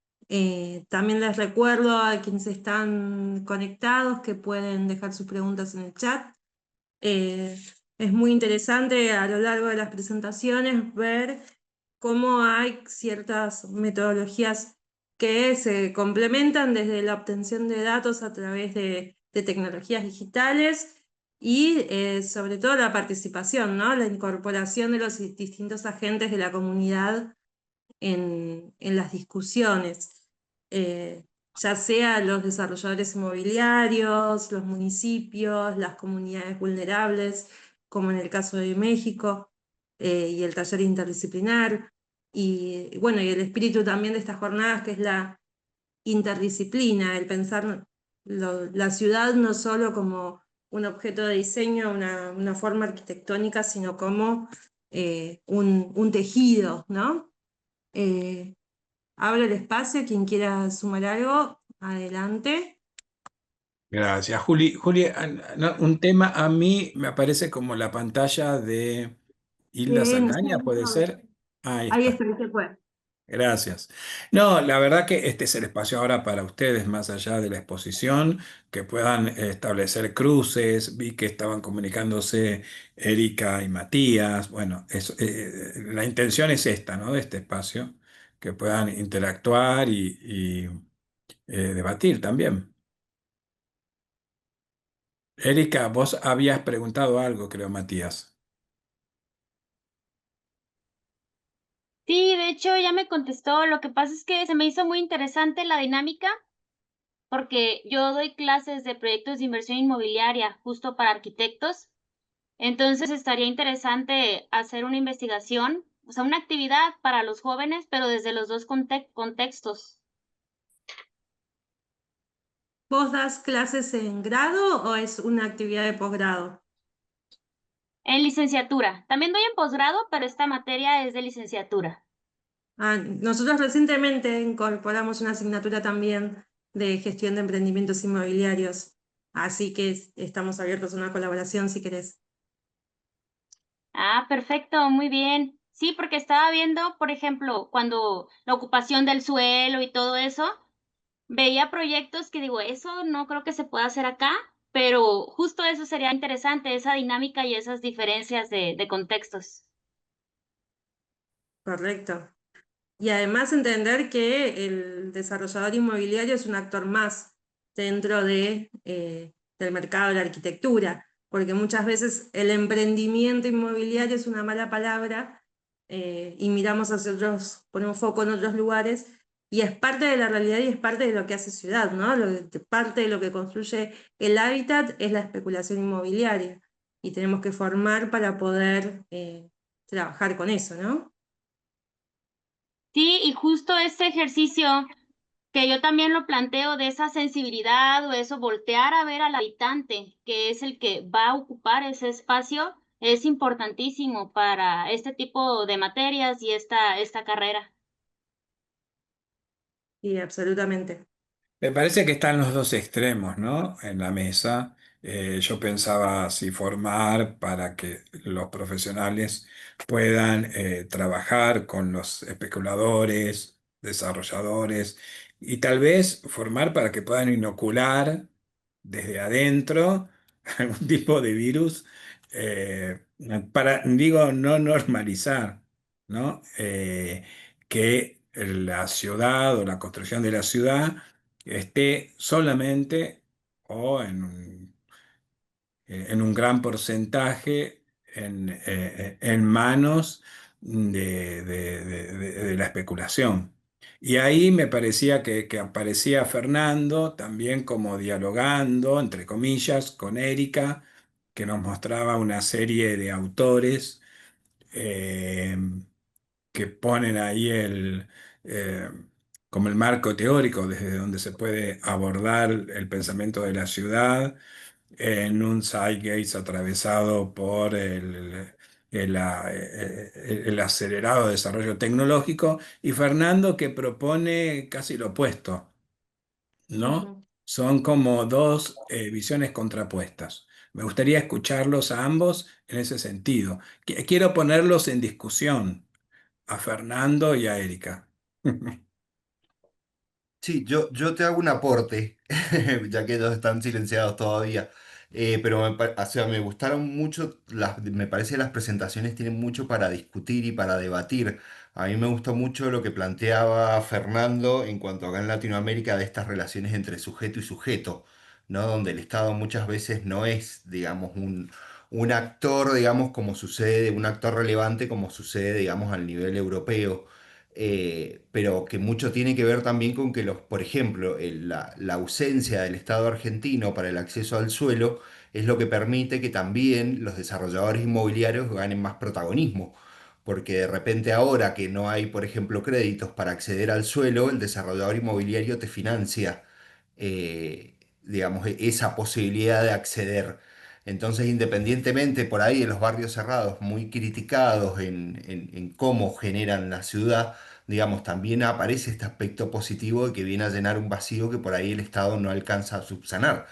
También les recuerdo a quienes están conectados que pueden dejar sus preguntas en el chat. Es muy interesante a lo largo de las presentaciones ver cómo hay ciertas metodologías que se complementan desde la obtención de datos a través de tecnologías digitales y sobre todo la participación, ¿no? La incorporación de los distintos agentes de la comunidad en las discusiones, ya sea los desarrolladores inmobiliarios, los municipios, las comunidades vulnerables, como en el caso de México, y el taller interdisciplinar, y bueno, y el espíritu también de estas jornadas, que es la interdisciplina, el pensar la ciudad no solo como un objeto de diseño, una forma arquitectónica, sino como un tejido, ¿no? Abro el espacio, quien quiera sumar algo, adelante. Gracias, Juli. Juli, no, un tema a mí me aparece como la pantalla de Hilda No sé, Saldaña, ¿puede ser? Ahí ahí está. está, ahí se fue. Gracias. No, la verdad que este es el espacio ahora para ustedes, más allá de la exposición, que puedan establecer cruces. Vi que estaban comunicándose Erika y Matías. Bueno, la intención es esta, ¿no? De este espacio, que puedan interactuar y debatir también. Erika, vos habías preguntado algo, creo, Matías. Sí, de hecho ya me contestó. Lo que pasa es que se me hizo muy interesante la dinámica porque yo doy clases de proyectos de inversión inmobiliaria justo para arquitectos. Entonces estaría interesante hacer una investigación, o sea, una actividad para los jóvenes, pero desde los dos contextos. ¿Vos das clases en grado o es una actividad de posgrado? En licenciatura. También doy en posgrado, pero esta materia es de licenciatura. Nosotros recientemente incorporamos una asignatura también de gestión de emprendimientos inmobiliarios, así que estamos abiertos a una colaboración si querés. Ah, perfecto, muy bien. Sí, porque estaba viendo, por ejemplo, cuando la ocupación del suelo y todo eso, veía proyectos que digo, eso no creo que se pueda hacer acá, pero justo eso sería interesante, esa dinámica y esas diferencias de contextos. Correcto. Y además entender que el desarrollador inmobiliario es un actor más dentro del mercado de la arquitectura, porque muchas veces el emprendimiento inmobiliario es una mala palabra y miramos hacia otros, ponemos foco en otros lugares y es parte de la realidad y es parte de lo que hace ciudad, ¿no? Parte de lo que construye el hábitat es la especulación inmobiliaria y tenemos que formar para poder trabajar con eso, ¿no? Sí, y justo este ejercicio que yo también lo planteo de esa sensibilidad o eso, voltear a ver al habitante, que es el que va a ocupar ese espacio, es importantísimo para este tipo de materias y esta carrera. Sí, absolutamente. Me parece que están los dos extremos, ¿no? En la mesa. Yo pensaba si formar para que los profesionales puedan trabajar con los especuladores, desarrolladores, y tal vez formar para que puedan inocular desde adentro algún tipo de virus para, digo, no normalizar, ¿no? Que la ciudad o la construcción de la ciudad esté solamente o en un gran porcentaje en manos de la especulación. Y ahí me parecía que aparecía Fernando también como dialogando, entre comillas, con Erika, que nos mostraba una serie de autores eh, que ponen ahí eh, como el marco teórico desde donde se puede abordar el pensamiento de la ciudad en un zeitgeist atravesado por el acelerado desarrollo tecnológico, y Fernando que propone casi lo opuesto, ¿no? Ujú. Son como dos visiones contrapuestas. Me gustaría escucharlos a ambos en ese sentido. Quiero ponerlos en discusión, a Fernando y a Erika. Sí, yo te hago un aporte, ya que ellos están silenciados todavía. Pero o sea, me gustaron mucho, me parece que las presentaciones tienen mucho para discutir y para debatir. A mí me gustó mucho lo que planteaba Fernando en cuanto acá en Latinoamérica de estas relaciones entre sujeto y sujeto, ¿no? Donde el Estado muchas veces no es, digamos, un actor, digamos, como sucede, un actor relevante como sucede, digamos, al nivel europeo, pero que mucho tiene que ver también con que por ejemplo, la ausencia del Estado argentino para el acceso al suelo es lo que permite que también los desarrolladores inmobiliarios ganen más protagonismo. Porque de repente ahora que no hay, por ejemplo, créditos para acceder al suelo, el desarrollador inmobiliario te financia, digamos, esa posibilidad de acceder. Entonces, independientemente por ahí de los barrios cerrados, muy criticados en cómo generan la ciudad, digamos, también aparece este aspecto positivo de que viene a llenar un vacío que por ahí el Estado no alcanza a subsanar.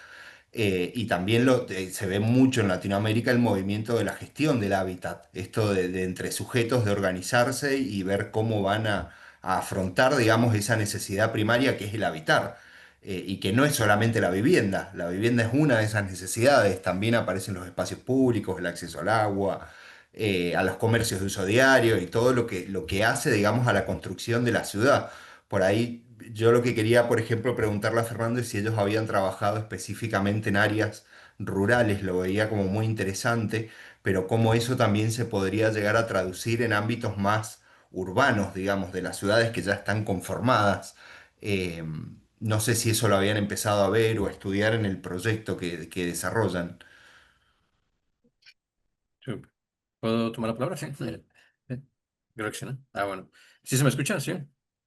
Y también se ve mucho en Latinoamérica el movimiento de la gestión del hábitat, esto de entre sujetos de organizarse y ver cómo van a afrontar, digamos, esa necesidad primaria que es el habitar. Y que no es solamente la vivienda es una de esas necesidades, también aparecen los espacios públicos, el acceso al agua, a los comercios de uso diario y todo lo que hace, digamos, a la construcción de la ciudad. Por ahí yo lo que quería, por ejemplo, preguntarle a Fernando es si ellos habían trabajado específicamente en áreas rurales, lo veía como muy interesante, pero cómo eso también se podría llegar a traducir en ámbitos más urbanos, digamos, de las ciudades que ya están conformadas. Eh, no sé si eso lo habían empezado a ver o a estudiar en el proyecto que desarrollan. Sí. ¿Puedo tomar la palabra? Sí. Creo que sí, ¿no? Ah, bueno. ¿Sí se me escucha? Sí.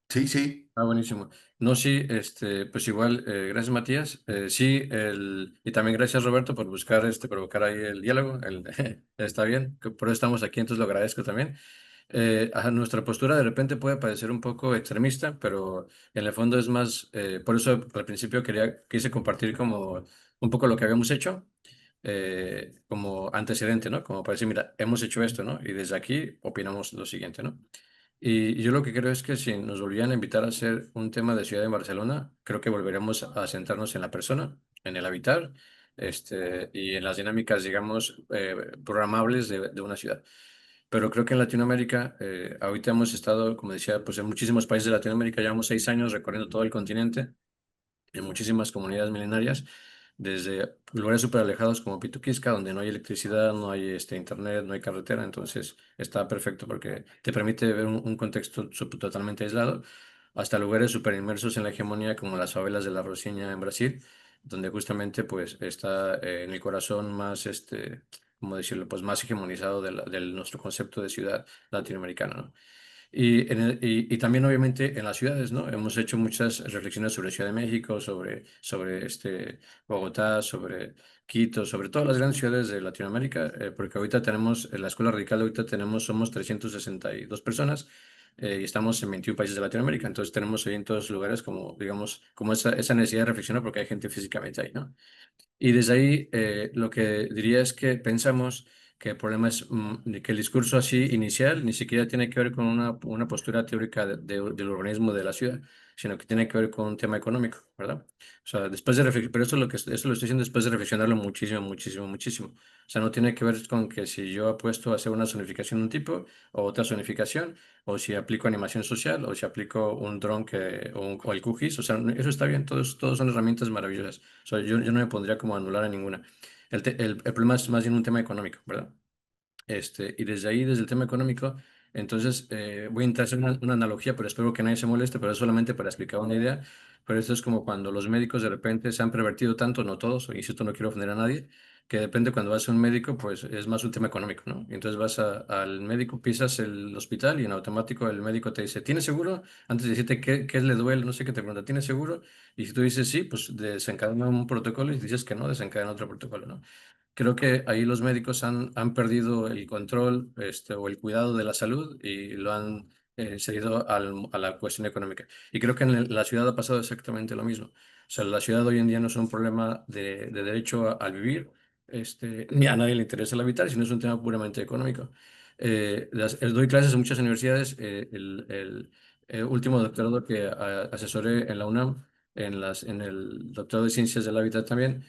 Sí, sí. Ah, buenísimo. No, sí, pues igual, gracias Matías. Sí, y también gracias Roberto por buscar, provocar ahí el diálogo. Está bien, por eso estamos aquí, entonces lo agradezco también. Nuestra postura de repente puede parecer un poco extremista, pero en el fondo es más, por eso al principio quise compartir como un poco lo que habíamos hecho, como antecedente, ¿no? Como para decir, mira, hemos hecho esto, ¿no? Y desde aquí opinamos lo siguiente, ¿no? Y yo lo que creo es que si nos volvían a invitar a hacer un tema de ciudad en Barcelona, creo que volveremos a centrarnos en la persona, en el habitar, y en las dinámicas, digamos, programables de una ciudad. Pero creo que en Latinoamérica, ahorita hemos estado, como decía, pues en muchísimos países de Latinoamérica, llevamos 6 años recorriendo todo el continente, en muchísimas comunidades milenarias, desde lugares súper alejados como Pituquisca, donde no hay electricidad, no hay internet, no hay carretera, entonces está perfecto porque te permite ver un contexto totalmente aislado, hasta lugares súper inmersos en la hegemonía como las favelas de La Rocinha en Brasil, donde justamente pues está en el corazón más, ¿cómo decirlo? Pues más hegemonizado de nuestro concepto de ciudad latinoamericana, ¿no? Y también obviamente en las ciudades, ¿no? Hemos hecho muchas reflexiones sobre Ciudad de México, sobre Bogotá, sobre Quito, sobre todas las grandes ciudades de Latinoamérica, porque ahorita tenemos, en la Escuela Radical ahorita somos 362 personas, y estamos en 21 países de Latinoamérica, entonces tenemos ahí en todos los lugares como, digamos, como esa necesidad de reflexionar porque hay gente físicamente ahí, ¿no? Y desde ahí lo que diría es que pensamos que el problema es de que el discurso así inicial ni siquiera tiene que ver con una postura teórica del urbanismo de la ciudad, sino que tiene que ver con un tema económico, ¿verdad? O sea, después de reflexionar, pero eso lo estoy diciendo después de reflexionarlo muchísimo, muchísimo, muchísimo. O sea, no tiene que ver con que si yo apuesto a hacer una zonificación de un tipo o otra zonificación, o si aplico animación social, o si aplico un dron o el QGIS, o sea, eso está bien, todos son herramientas maravillosas. O sea, yo no me pondría como a anular a ninguna. El problema es más bien un tema económico, ¿verdad? Y desde ahí, desde el tema económico, entonces voy a intentar hacer una analogía, pero espero que nadie se moleste, pero es solamente para explicar una idea. Pero esto es como cuando los médicos de repente se han pervertido tanto, no todos, y esto no quiero ofender a nadie, que depende cuando vas a un médico, pues es más un tema económico, ¿no? Y entonces vas al médico, pisas el hospital y en automático el médico te dice, ¿tiene seguro? Antes de decirte qué le duele, no sé qué te pregunta, ¿tiene seguro? Y si tú dices sí, pues desencadena un protocolo y si dices que no, desencadena otro protocolo, ¿no? Creo que ahí los médicos han perdido el control o el cuidado de la salud y lo han cedido a la cuestión económica. Y creo que en la ciudad ha pasado exactamente lo mismo. O sea, la ciudad hoy en día no es un problema de derecho al vivir, ni a nadie le interesa el habitar, sino es un tema puramente económico. Doy clases en muchas universidades. El último doctorado que asesoré en la UNAM, en el doctorado de Ciencias del Hábitat también,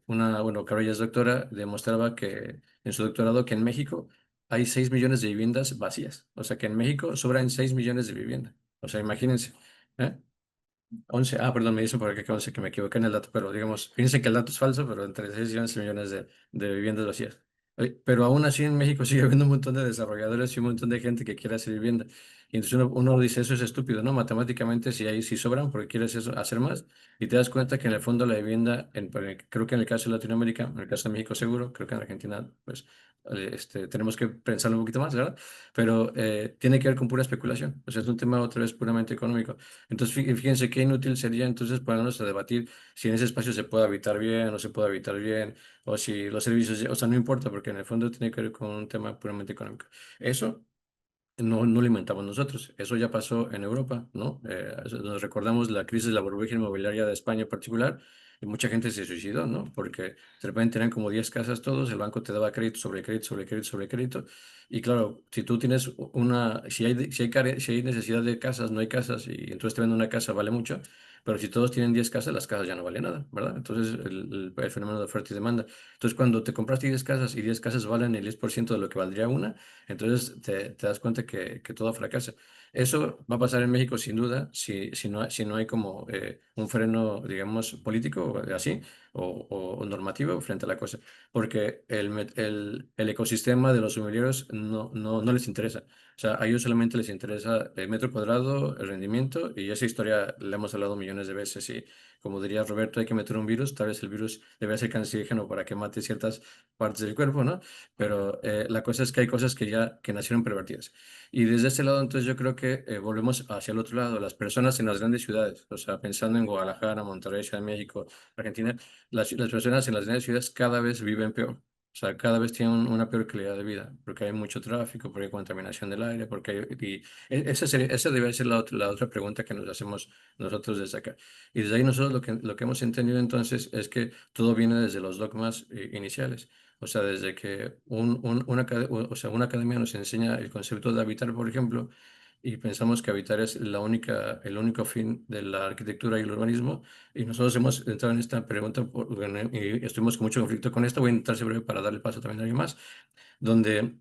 bueno, que ahora ya es doctora, demostraba que en su doctorado que en México hay 6 millones de viviendas vacías. O sea, que en México sobran 6 millones de viviendas. O sea, imagínense. ¿Eh? 11, perdón, me dicen por acá que 11, que me equivoqué en el dato, pero digamos, fíjense que el dato es falso, pero entre 6 y 11 millones de viviendas vacías. Pero aún así en México sigue habiendo un montón de desarrolladores y un montón de gente que quiere hacer vivienda. Y entonces uno dice, eso es estúpido, ¿no? Matemáticamente si sobran porque quieres hacer más, y te das cuenta que en el fondo la vivienda, creo que en el caso de Latinoamérica, en el caso de México seguro, creo que en Argentina, pues tenemos que pensarlo un poquito más, ¿verdad? Pero tiene que ver con pura especulación. O sea, es un tema otra vez puramente económico. Entonces, fíjense qué inútil sería entonces ponernos a debatir si en ese espacio se puede habitar bien o no se puede habitar bien, o si los servicios, o sea, no importa, porque en el fondo tiene que ver con un tema puramente económico. Eso no lo inventamos nosotros, eso ya pasó en Europa, ¿no? Nos recordamos la crisis de la burbuja inmobiliaria de España en particular, y mucha gente se suicidó, ¿no? Porque de repente tenían como 10 casas todos, el banco te daba crédito sobre crédito sobre crédito sobre crédito, y claro, si tú tienes si hay necesidad de casas, no hay casas, y entonces te venden una casa vale mucho, pero si todos tienen 10 casas, las casas ya no valen nada, ¿verdad? Entonces el fenómeno de oferta y demanda. Entonces cuando te compraste 10 casas y 10 casas valen el 10% de lo que valdría una, entonces te das cuenta que todo fracasa. Eso va a pasar en México sin duda, si no hay como un freno, digamos, político así, o normativa frente a la cosa, porque el ecosistema de los sumileros no les interesa. O sea, a ellos solamente les interesa el metro cuadrado, el rendimiento, y esa historia la hemos hablado millones de veces. Y como diría Roberto, hay que meter un virus, tal vez el virus debe ser cancerígeno para que mate ciertas partes del cuerpo, ¿no? Pero la cosa es que hay cosas que nacieron pervertidas. Y desde ese lado, entonces yo creo que volvemos hacia el otro lado, las personas en las grandes ciudades, o sea, pensando en Guadalajara, Monterrey, Ciudad de México, Argentina, las personas en las grandes ciudades cada vez viven peor. O sea, cada vez tienen una peor calidad de vida, porque hay mucho tráfico, porque hay contaminación del aire, porque esa debe ser la otra pregunta que nos hacemos nosotros desde acá. Y desde ahí nosotros lo que hemos entendido entonces es que todo viene desde los dogmas iniciales. O sea, desde que una academia nos enseña el concepto de habitar, por ejemplo, y pensamos que habitar es el único fin de la arquitectura y el urbanismo, y nosotros hemos entrado en esta pregunta y estuvimos con mucho conflicto con esto. Voy a intentar ser breve para darle paso también a alguien más, donde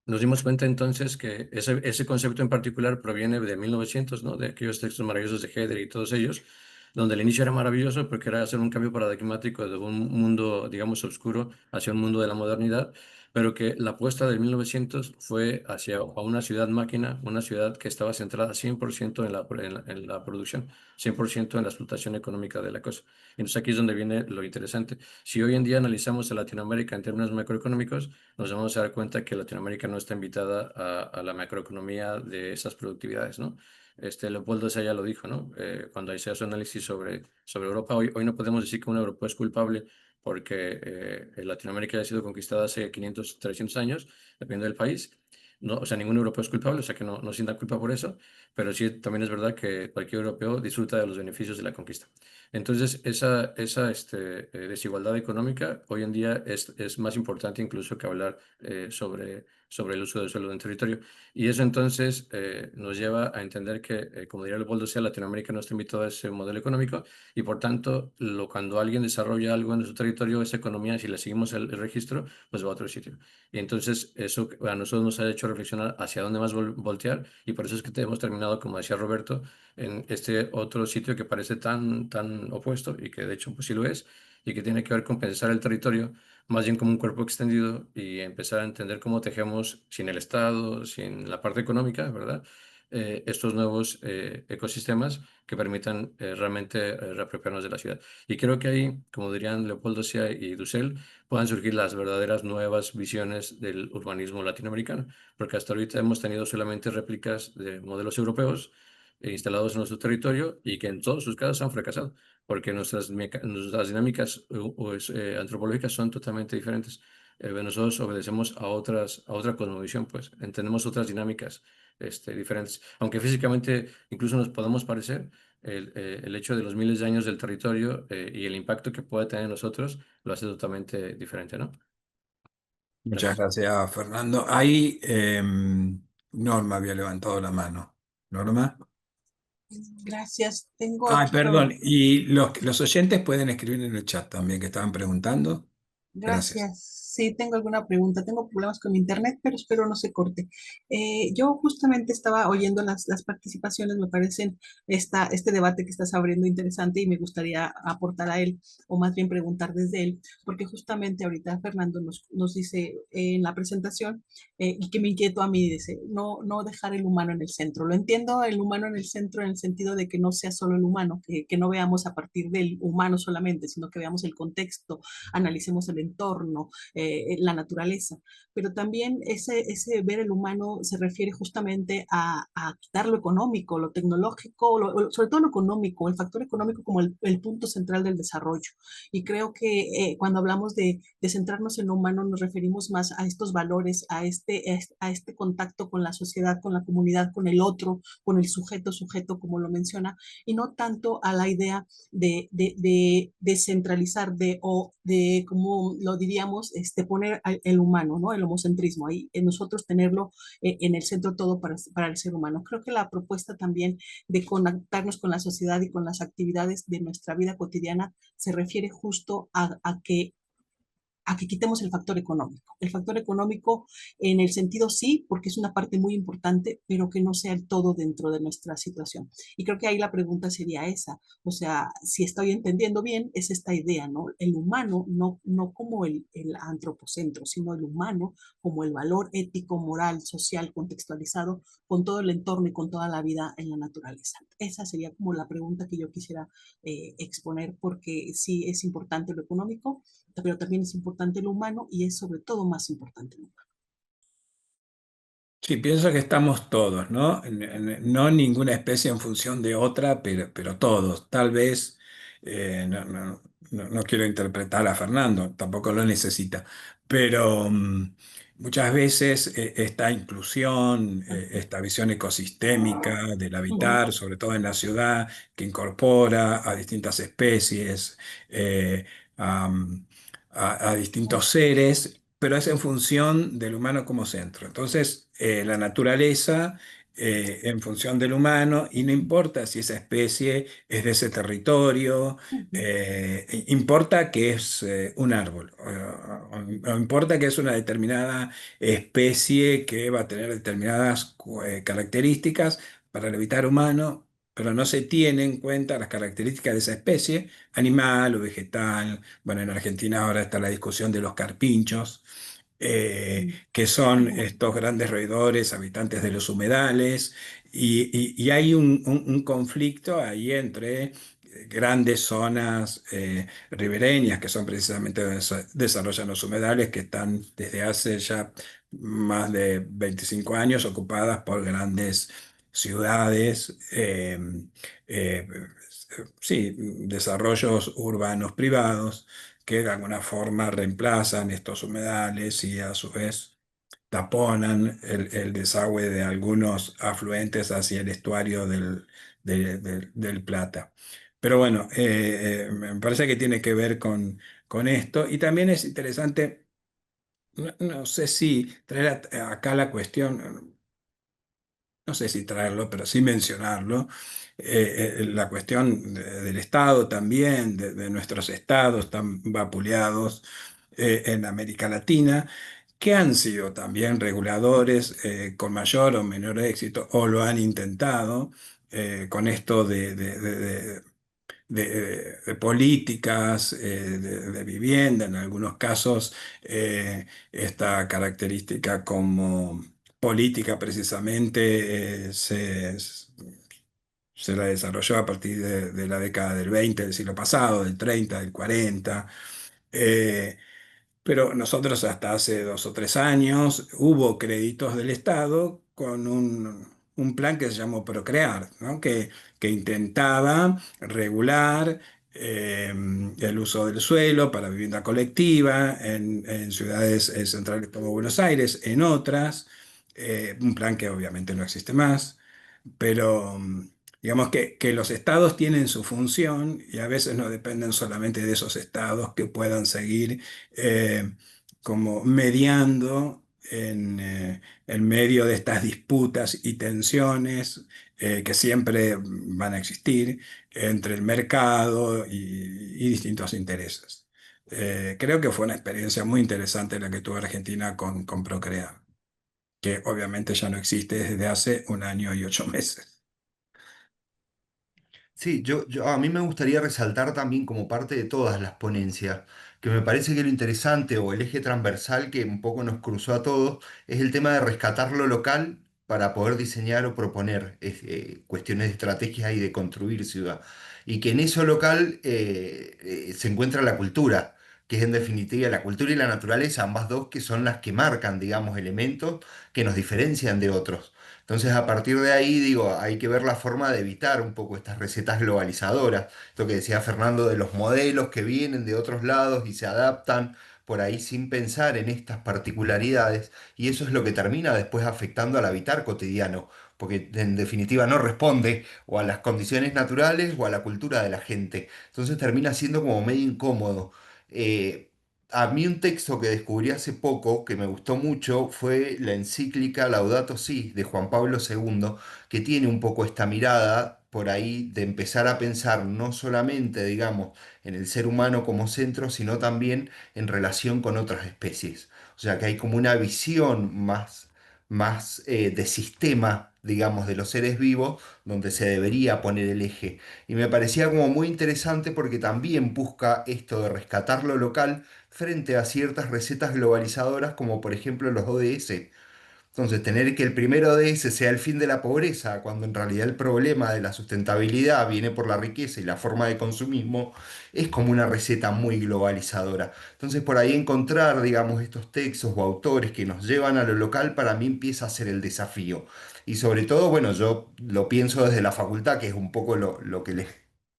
nos dimos cuenta entonces que ese concepto en particular proviene de 1900, ¿no? De aquellos textos maravillosos de Herder y todos ellos, donde el inicio era maravilloso porque era hacer un cambio paradigmático de un mundo, digamos, oscuro hacia un mundo de la modernidad, pero que la apuesta del 1900 fue hacia a una ciudad máquina, una ciudad que estaba centrada 100% en la producción, 100% en la explotación económica de la cosa. Entonces aquí es donde viene lo interesante. Si hoy en día analizamos a Latinoamérica en términos macroeconómicos, nos vamos a dar cuenta que Latinoamérica no está invitada a la macroeconomía de esas productividades, ¿no? Leopoldo Sea ya lo dijo, ¿no? Cuando se hace análisis sobre Europa, hoy no podemos decir que una Europa es culpable porque Latinoamérica ya ha sido conquistada hace 500, 300 años, dependiendo del país. No, o sea, ningún europeo es culpable, o sea que no sienta culpa por eso, pero sí también es verdad que cualquier europeo disfruta de los beneficios de la conquista. Entonces, esa desigualdad económica hoy en día es más importante incluso que hablar sobre el uso del suelo en territorio. Y eso entonces nos lleva a entender que, como diría Leopoldo Sea, Latinoamérica no está invitada a ese modelo económico, y por tanto, cuando alguien desarrolla algo en su territorio, esa economía, si le seguimos el registro, pues va a otro sitio. Y entonces eso a nosotros nos ha hecho reflexionar hacia dónde más voltear, y por eso es que hemos terminado, como decía Roberto, en este otro sitio que parece tan opuesto, y que de hecho pues sí lo es, y que tiene que ver con pensar el territorio más bien como un cuerpo extendido y empezar a entender cómo tejemos sin el Estado, sin la parte económica, ¿verdad? Estos nuevos ecosistemas que permitan realmente reapropiarnos de la ciudad. Y creo que ahí, como dirían Leopoldo Sea y Dussel, puedan surgir las verdaderas nuevas visiones del urbanismo latinoamericano, porque hasta ahorita hemos tenido solamente réplicas de modelos europeos instalados en nuestro territorio, y que en todos sus casos han fracasado, porque nuestras dinámicas antropológicas son totalmente diferentes. Nosotros obedecemos a otra cosmovisión, pues entendemos otras dinámicas diferentes. Aunque físicamente incluso nos podamos parecer, el hecho de los miles de años del territorio y el impacto que puede tener en nosotros lo hace totalmente diferente, ¿no? Muchas Gracias. gracias, Fernando. Ahí Norma había levantado la mano. Norma. Gracias. Tengo Ay, aquí perdón. Y los oyentes pueden escribir en el chat también que estaban preguntando. Gracias. Gracias. Sí, tengo alguna pregunta. Tengo problemas con mi internet, pero espero no se corte. Yo justamente estaba oyendo las participaciones, me parecen este debate que estás abriendo interesante, y me gustaría aportar a él, o más bien preguntar desde él, porque justamente ahorita Fernando nos dice en la presentación, y que me inquietó a mí, dice, no dejar el humano en el centro. Lo entiendo, el humano en el centro en el sentido de que no sea solo el humano, que no veamos a partir del humano solamente, sino que veamos el contexto, analicemos el entorno, la naturaleza, pero también ese ver el humano se refiere justamente a quitar lo económico, lo tecnológico, sobre todo lo económico, el factor económico como el punto central del desarrollo. Y creo que cuando hablamos de centrarnos en lo humano nos referimos más a estos valores, a este contacto con la sociedad, con la comunidad, con el otro, con el sujeto, como lo menciona, y no tanto a la idea de centralizar, o de, como lo diríamos, poner el humano, ¿no? El homocentrismo, ahí en nosotros tenerlo en el centro todo para el ser humano. Creo que la propuesta también de conectarnos con la sociedad y con las actividades de nuestra vida cotidiana se refiere justo a que a que quitemos el factor económico. El factor económico en el sentido sí, porque es una parte muy importante, pero que no sea el todo dentro de nuestra situación. Y creo que ahí la pregunta sería esa, o sea, si estoy entendiendo bien, es esta idea, ¿no? El humano, no como el antropocentro, sino el humano como el valor ético, moral, social, contextualizado con todo el entorno y con toda la vida en la naturaleza. Esa sería como la pregunta que yo quisiera exponer, porque sí es importante lo económico, pero también es importante lo humano y es sobre todo más importante lo humano. Sí, pienso que estamos todos, ¿no? No ninguna especie en función de otra, pero todos. Tal vez, no quiero interpretar a Fernando, tampoco lo necesita, pero muchas veces esta inclusión, esta visión ecosistémica del Ujú, habitar, sobre todo en la ciudad, que incorpora a distintas especies, a, a distintos seres, pero es en función del humano como centro. Entonces, la naturaleza en función del humano, y no importa si esa especie es de ese territorio, ujú, importa que es un árbol, o importa que es una determinada especie que va a tener determinadas características para el habitar humano, pero no se tienen en cuenta las características de esa especie, animal o vegetal. Bueno, en Argentina ahora está la discusión de los carpinchos, que son ujú, estos grandes roedores, habitantes de los humedales, y hay un conflicto ahí entre grandes zonas ribereñas, que son precisamente donde se desarrollan los humedales, que están desde hace ya más de 25 años ocupadas por grandes ciudades, eh, sí, desarrollos urbanos privados que de alguna forma reemplazan estos humedales y a su vez taponan el desagüe de algunos afluentes hacia el estuario del Plata. Pero bueno, me parece que tiene que ver con esto. Y también es interesante, no sé si traer acá la cuestión, no sé si traerlo, pero sí mencionarlo, la cuestión del Estado también, de nuestros estados tan vapuleados en América Latina, que han sido también reguladores con mayor o menor éxito, o lo han intentado con esto de políticas de vivienda, en algunos casos esta característica como política precisamente se la desarrolló a partir de la década del 20 del siglo pasado, del 30, del 40. eh, pero nosotros hasta hace 2 o 3 años hubo créditos del Estado con un plan que se llamó Procrear, ¿no? Que intentaba regular el uso del suelo para vivienda colectiva en ciudades centrales como Buenos Aires, en otras, un plan que obviamente no existe más, pero digamos que los estados tienen su función y a veces no dependen solamente de esos estados que puedan seguir como mediando en medio de estas disputas y tensiones que siempre van a existir entre el mercado y distintos intereses. Creo que fue una experiencia muy interesante la que tuvo Argentina con Procrear, que obviamente ya no existe desde hace 1 año y 8 meses. Sí, a mí me gustaría resaltar también como parte de todas las ponencias, que me parece que lo interesante o el eje transversal que un poco nos cruzó a todos es el tema de rescatar lo local para poder diseñar o proponer cuestiones de estrategias y de construir ciudad. Y que en eso local se encuentra la cultura, que es en definitiva la cultura y la naturaleza, ambas dos que son las que marcan, digamos, elementos que nos diferencian de otros. Entonces, a partir de ahí, digo, hay que ver la forma de evitar un poco estas recetas globalizadoras. Esto que decía Fernando de los modelos que vienen de otros lados y se adaptan por ahí sin pensar en estas particularidades. Y eso es lo que termina después afectando al habitar cotidiano, porque en definitiva no responde o a las condiciones naturales o a la cultura de la gente. Entonces termina siendo como medio incómodo. Eh, a mí un texto que descubrí hace poco, que me gustó mucho, fue la encíclica Laudato Si de Juan Pablo II, que tiene un poco esta mirada por ahí de empezar a pensar no solamente, digamos, en el ser humano como centro, sino también en relación con otras especies. O sea, que hay como una visión más de sistema, digamos, de los seres vivos, donde se debería poner el eje. Y me parecía como muy interesante porque también busca esto de rescatar lo local frente a ciertas recetas globalizadoras como por ejemplo los ODS. Entonces, tener que el primer ODS sea el fin de la pobreza, cuando en realidad el problema de la sustentabilidad viene por la riqueza y la forma de consumismo, es como una receta muy globalizadora. Entonces, por ahí encontrar, digamos, estos textos o autores que nos llevan a lo local, para mí empieza a ser el desafío. Y sobre todo, bueno, yo lo pienso desde la facultad, que es un poco lo que les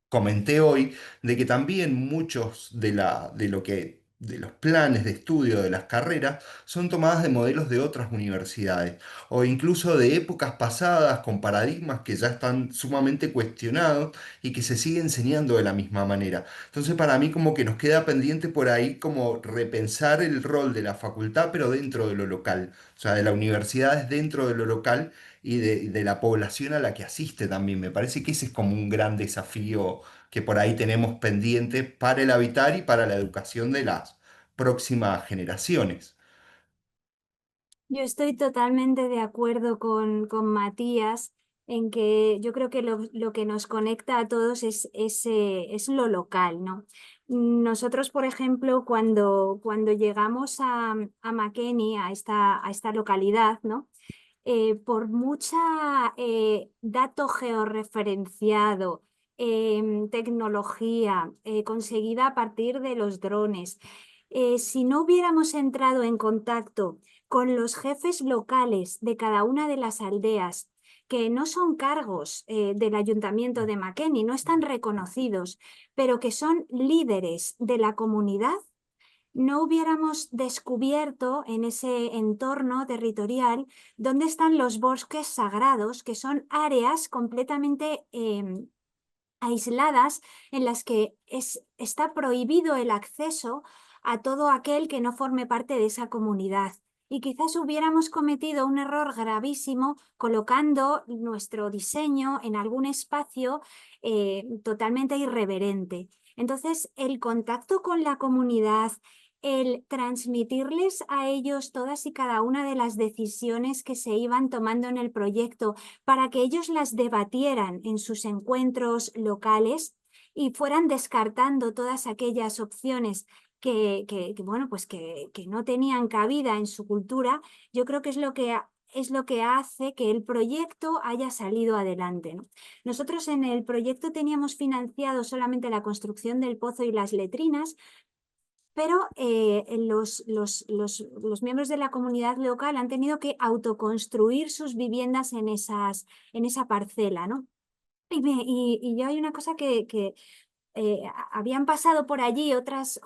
comenté hoy, de que también muchos de los planes de estudio de las carreras son tomadas de modelos de otras universidades o incluso de épocas pasadas con paradigmas que ya están sumamente cuestionados y que se sigue enseñando de la misma manera. Entonces, para mí como que nos queda pendiente por ahí como repensar el rol de la facultad, pero dentro de lo local, o sea, de la universidad es dentro de lo local y de la población a la que asiste también. Me parece que ese es como un gran desafío que por ahí tenemos pendiente para el habitar y para la educación de las próximas generaciones. Yo estoy totalmente de acuerdo con Matías en que yo creo que lo que nos conecta a todos es lo local, ¿no? Nosotros, por ejemplo, cuando llegamos a Makeni, a esta localidad, ¿no? Por mucha dato georreferenciado, tecnología conseguida a partir de los drones, si no hubiéramos entrado en contacto con los jefes locales de cada una de las aldeas, que no son cargos del ayuntamiento de Makeni, no están reconocidos, pero que son líderes de la comunidad, no hubiéramos descubierto en ese entorno territorial dónde están los bosques sagrados, que son áreas completamente aisladas en las que está prohibido el acceso a todo aquel que no forme parte de esa comunidad. Y quizás hubiéramos cometido un error gravísimo colocando nuestro diseño en algún espacio totalmente irreverente. Entonces, el contacto con la comunidad, el transmitirles a ellos todas y cada una de las decisiones que se iban tomando en el proyecto para que ellos las debatieran en sus encuentros locales y fueran descartando todas aquellas opciones bueno, pues que no tenían cabida en su cultura, yo creo que es lo que hace que el proyecto haya salido adelante, ¿no? Nosotros en el proyecto teníamos financiado solamente la construcción del pozo y las letrinas, pero los miembros de la comunidad local han tenido que autoconstruir sus viviendas en esa parcela, ¿no? Y yo hay una cosa que habían pasado por allí otros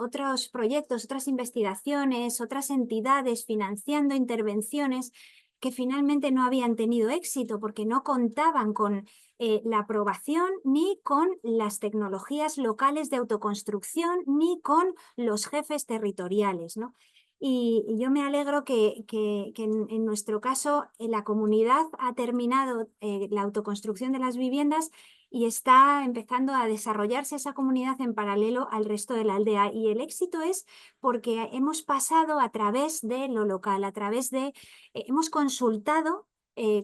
proyectos, otras investigaciones, otras entidades financiando intervenciones que finalmente no habían tenido éxito porque no contaban con la aprobación ni con las tecnologías locales de autoconstrucción ni con los jefes territoriales, ¿no? Y yo me alegro que en nuestro caso la comunidad ha terminado la autoconstrucción de las viviendas y está empezando a desarrollarse esa comunidad en paralelo al resto de la aldea. Y el éxito es porque hemos pasado a través de lo local, hemos consultado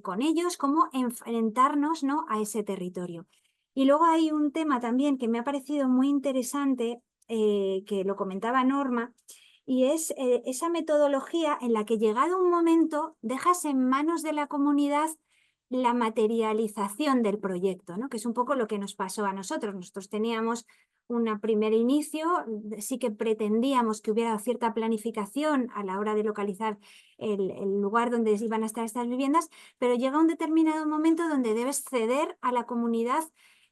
con ellos cómo enfrentarnos, ¿no?, a ese territorio. Y luego hay un tema también que me ha parecido muy interesante, que lo comentaba Norma, y es esa metodología en la que llegado un momento dejas en manos de la comunidad la materialización del proyecto, ¿no? Que es un poco lo que nos pasó a nosotros. Nosotros teníamos un primer inicio, sí que pretendíamos que hubiera cierta planificación a la hora de localizar el lugar donde iban a estar estas viviendas, pero llega un determinado momento donde debes ceder a la comunidad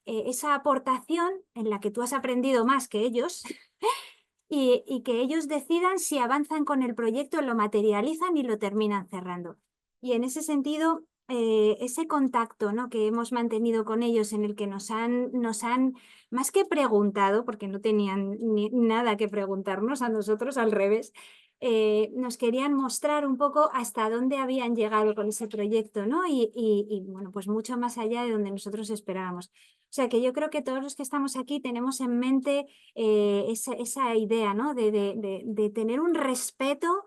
esa aportación en la que tú has aprendido más que ellos y que ellos decidan si avanzan con el proyecto, lo materializan y lo terminan cerrando. Y en ese sentido, ese contacto, ¿no?, que hemos mantenido con ellos, en el que nos han más que preguntado, porque no tenían nada que preguntarnos a nosotros, al revés, nos querían mostrar un poco hasta dónde habían llegado con ese proyecto, ¿no? Y bueno, pues mucho más allá de donde nosotros esperábamos. O sea que yo creo que todos los que estamos aquí tenemos en mente esa idea, ¿no?, de tener un respeto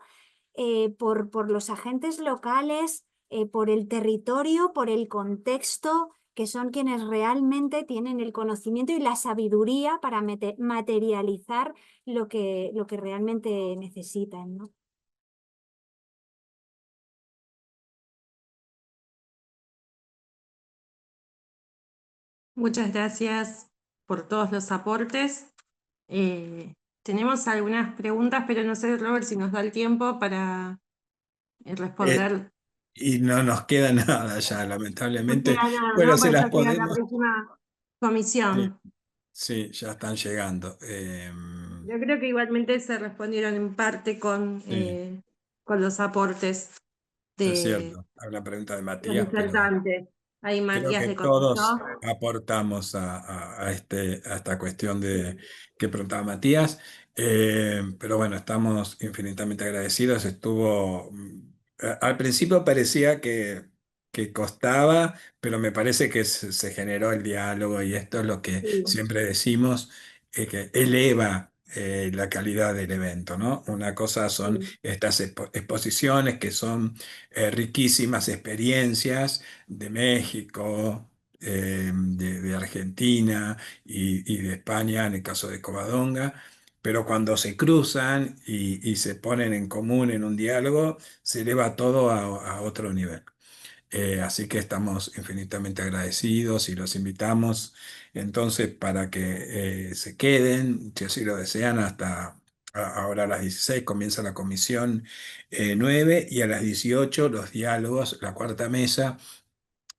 por los agentes locales, por el territorio, por el contexto, que son quienes realmente tienen el conocimiento y la sabiduría para materializar lo que realmente necesitan, ¿no? Muchas gracias por todos los aportes. Tenemos algunas preguntas, pero no sé, Robert, si nos da el tiempo para responder. Y no nos queda nada ya, No lamentablemente. queda nada, Bueno, ¿no? se Pues las ya será la podemos. próxima Sí, comisión. sí, ya están llegando. Yo creo que igualmente se respondieron en parte Sí, con los aportes es de cierto. Hay una pregunta de los Matías, pero disertantes. Ahí creo Matías que le todos contestó. aportamos a esta cuestión que preguntaba Matías. Pero bueno, estamos infinitamente agradecidos. Al principio parecía que costaba, pero me parece que se generó el diálogo y esto es lo que Sí, siempre decimos, que eleva la calidad del evento, ¿no? Una cosa son sí. estas exposiciones que son riquísimas experiencias de México, de Argentina y de España, en el caso de Covadonga, pero cuando se cruzan y se ponen en común en un diálogo, se eleva todo a otro nivel. Así que estamos infinitamente agradecidos y los invitamos entonces para que se queden, si así lo desean, hasta ahora a las 16 comienza la comisión 9 y a las 18 los diálogos, la cuarta mesa.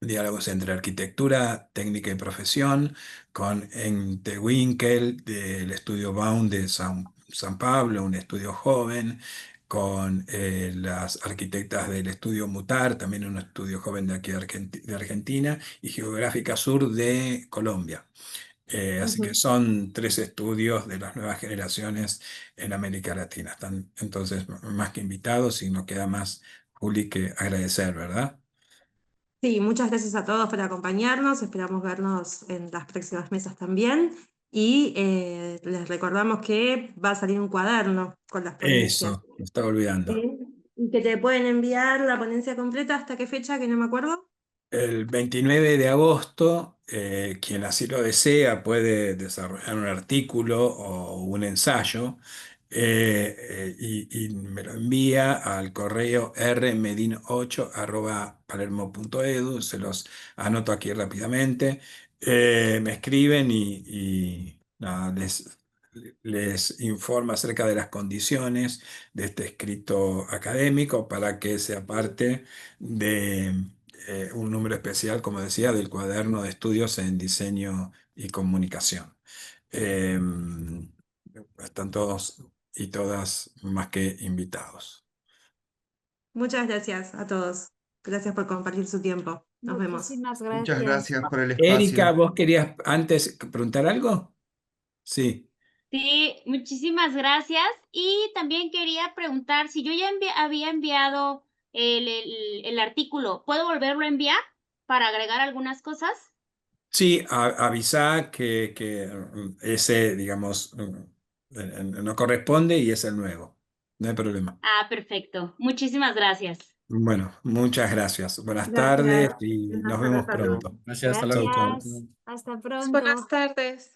Diálogos entre arquitectura, técnica y profesión, con Ente Winkel del estudio Baum de San Pablo, un estudio joven, con las arquitectas del estudio Mutar, también un estudio joven de aquí de Argentina, y Geográfica Sur de Colombia. Así que Ujú. son tres estudios de las nuevas generaciones en América Latina. Están entonces más que invitados y no queda más, Juli, que agradecer, ¿verdad? Sí, muchas gracias a todos por acompañarnos. Esperamos vernos en las próximas mesas también. Y les recordamos que va a salir un cuaderno con las ponencias. Eso, me estaba olvidando. ¿Sí? Y que te pueden enviar la ponencia completa. ¿Hasta qué fecha? Que no me acuerdo. El 29 de agosto, quien así lo desea puede desarrollar un artículo o un ensayo y me lo envía al correo rmedin8@palermo.edu. Se los anoto aquí rápidamente. Me escriben y nada, les informo acerca de las condiciones de este escrito académico para que sea parte de un número especial, como decía, del cuaderno de estudios en diseño y comunicación. Eh, Están todos y todas más que invitados. Muchas gracias a todos. Gracias por compartir su tiempo. Nos vemos. Muchísimas Muchas gracias. gracias por el Erika, espacio. ¿vos querías antes preguntar algo? Sí. Sí, muchísimas gracias. Y también quería preguntar si yo ya había enviado el artículo, ¿puedo volverlo a enviar para agregar algunas cosas? Sí, avisa que ese, digamos, no corresponde y es el nuevo. No hay problema. Ah, perfecto. Muchísimas gracias. Bueno, muchas gracias. Buenas Gracias. tardes y Buenas nos tardes vemos a todos. pronto. Gracias, hasta Chau, luego. chau. Gracias. Hasta pronto. Buenas tardes.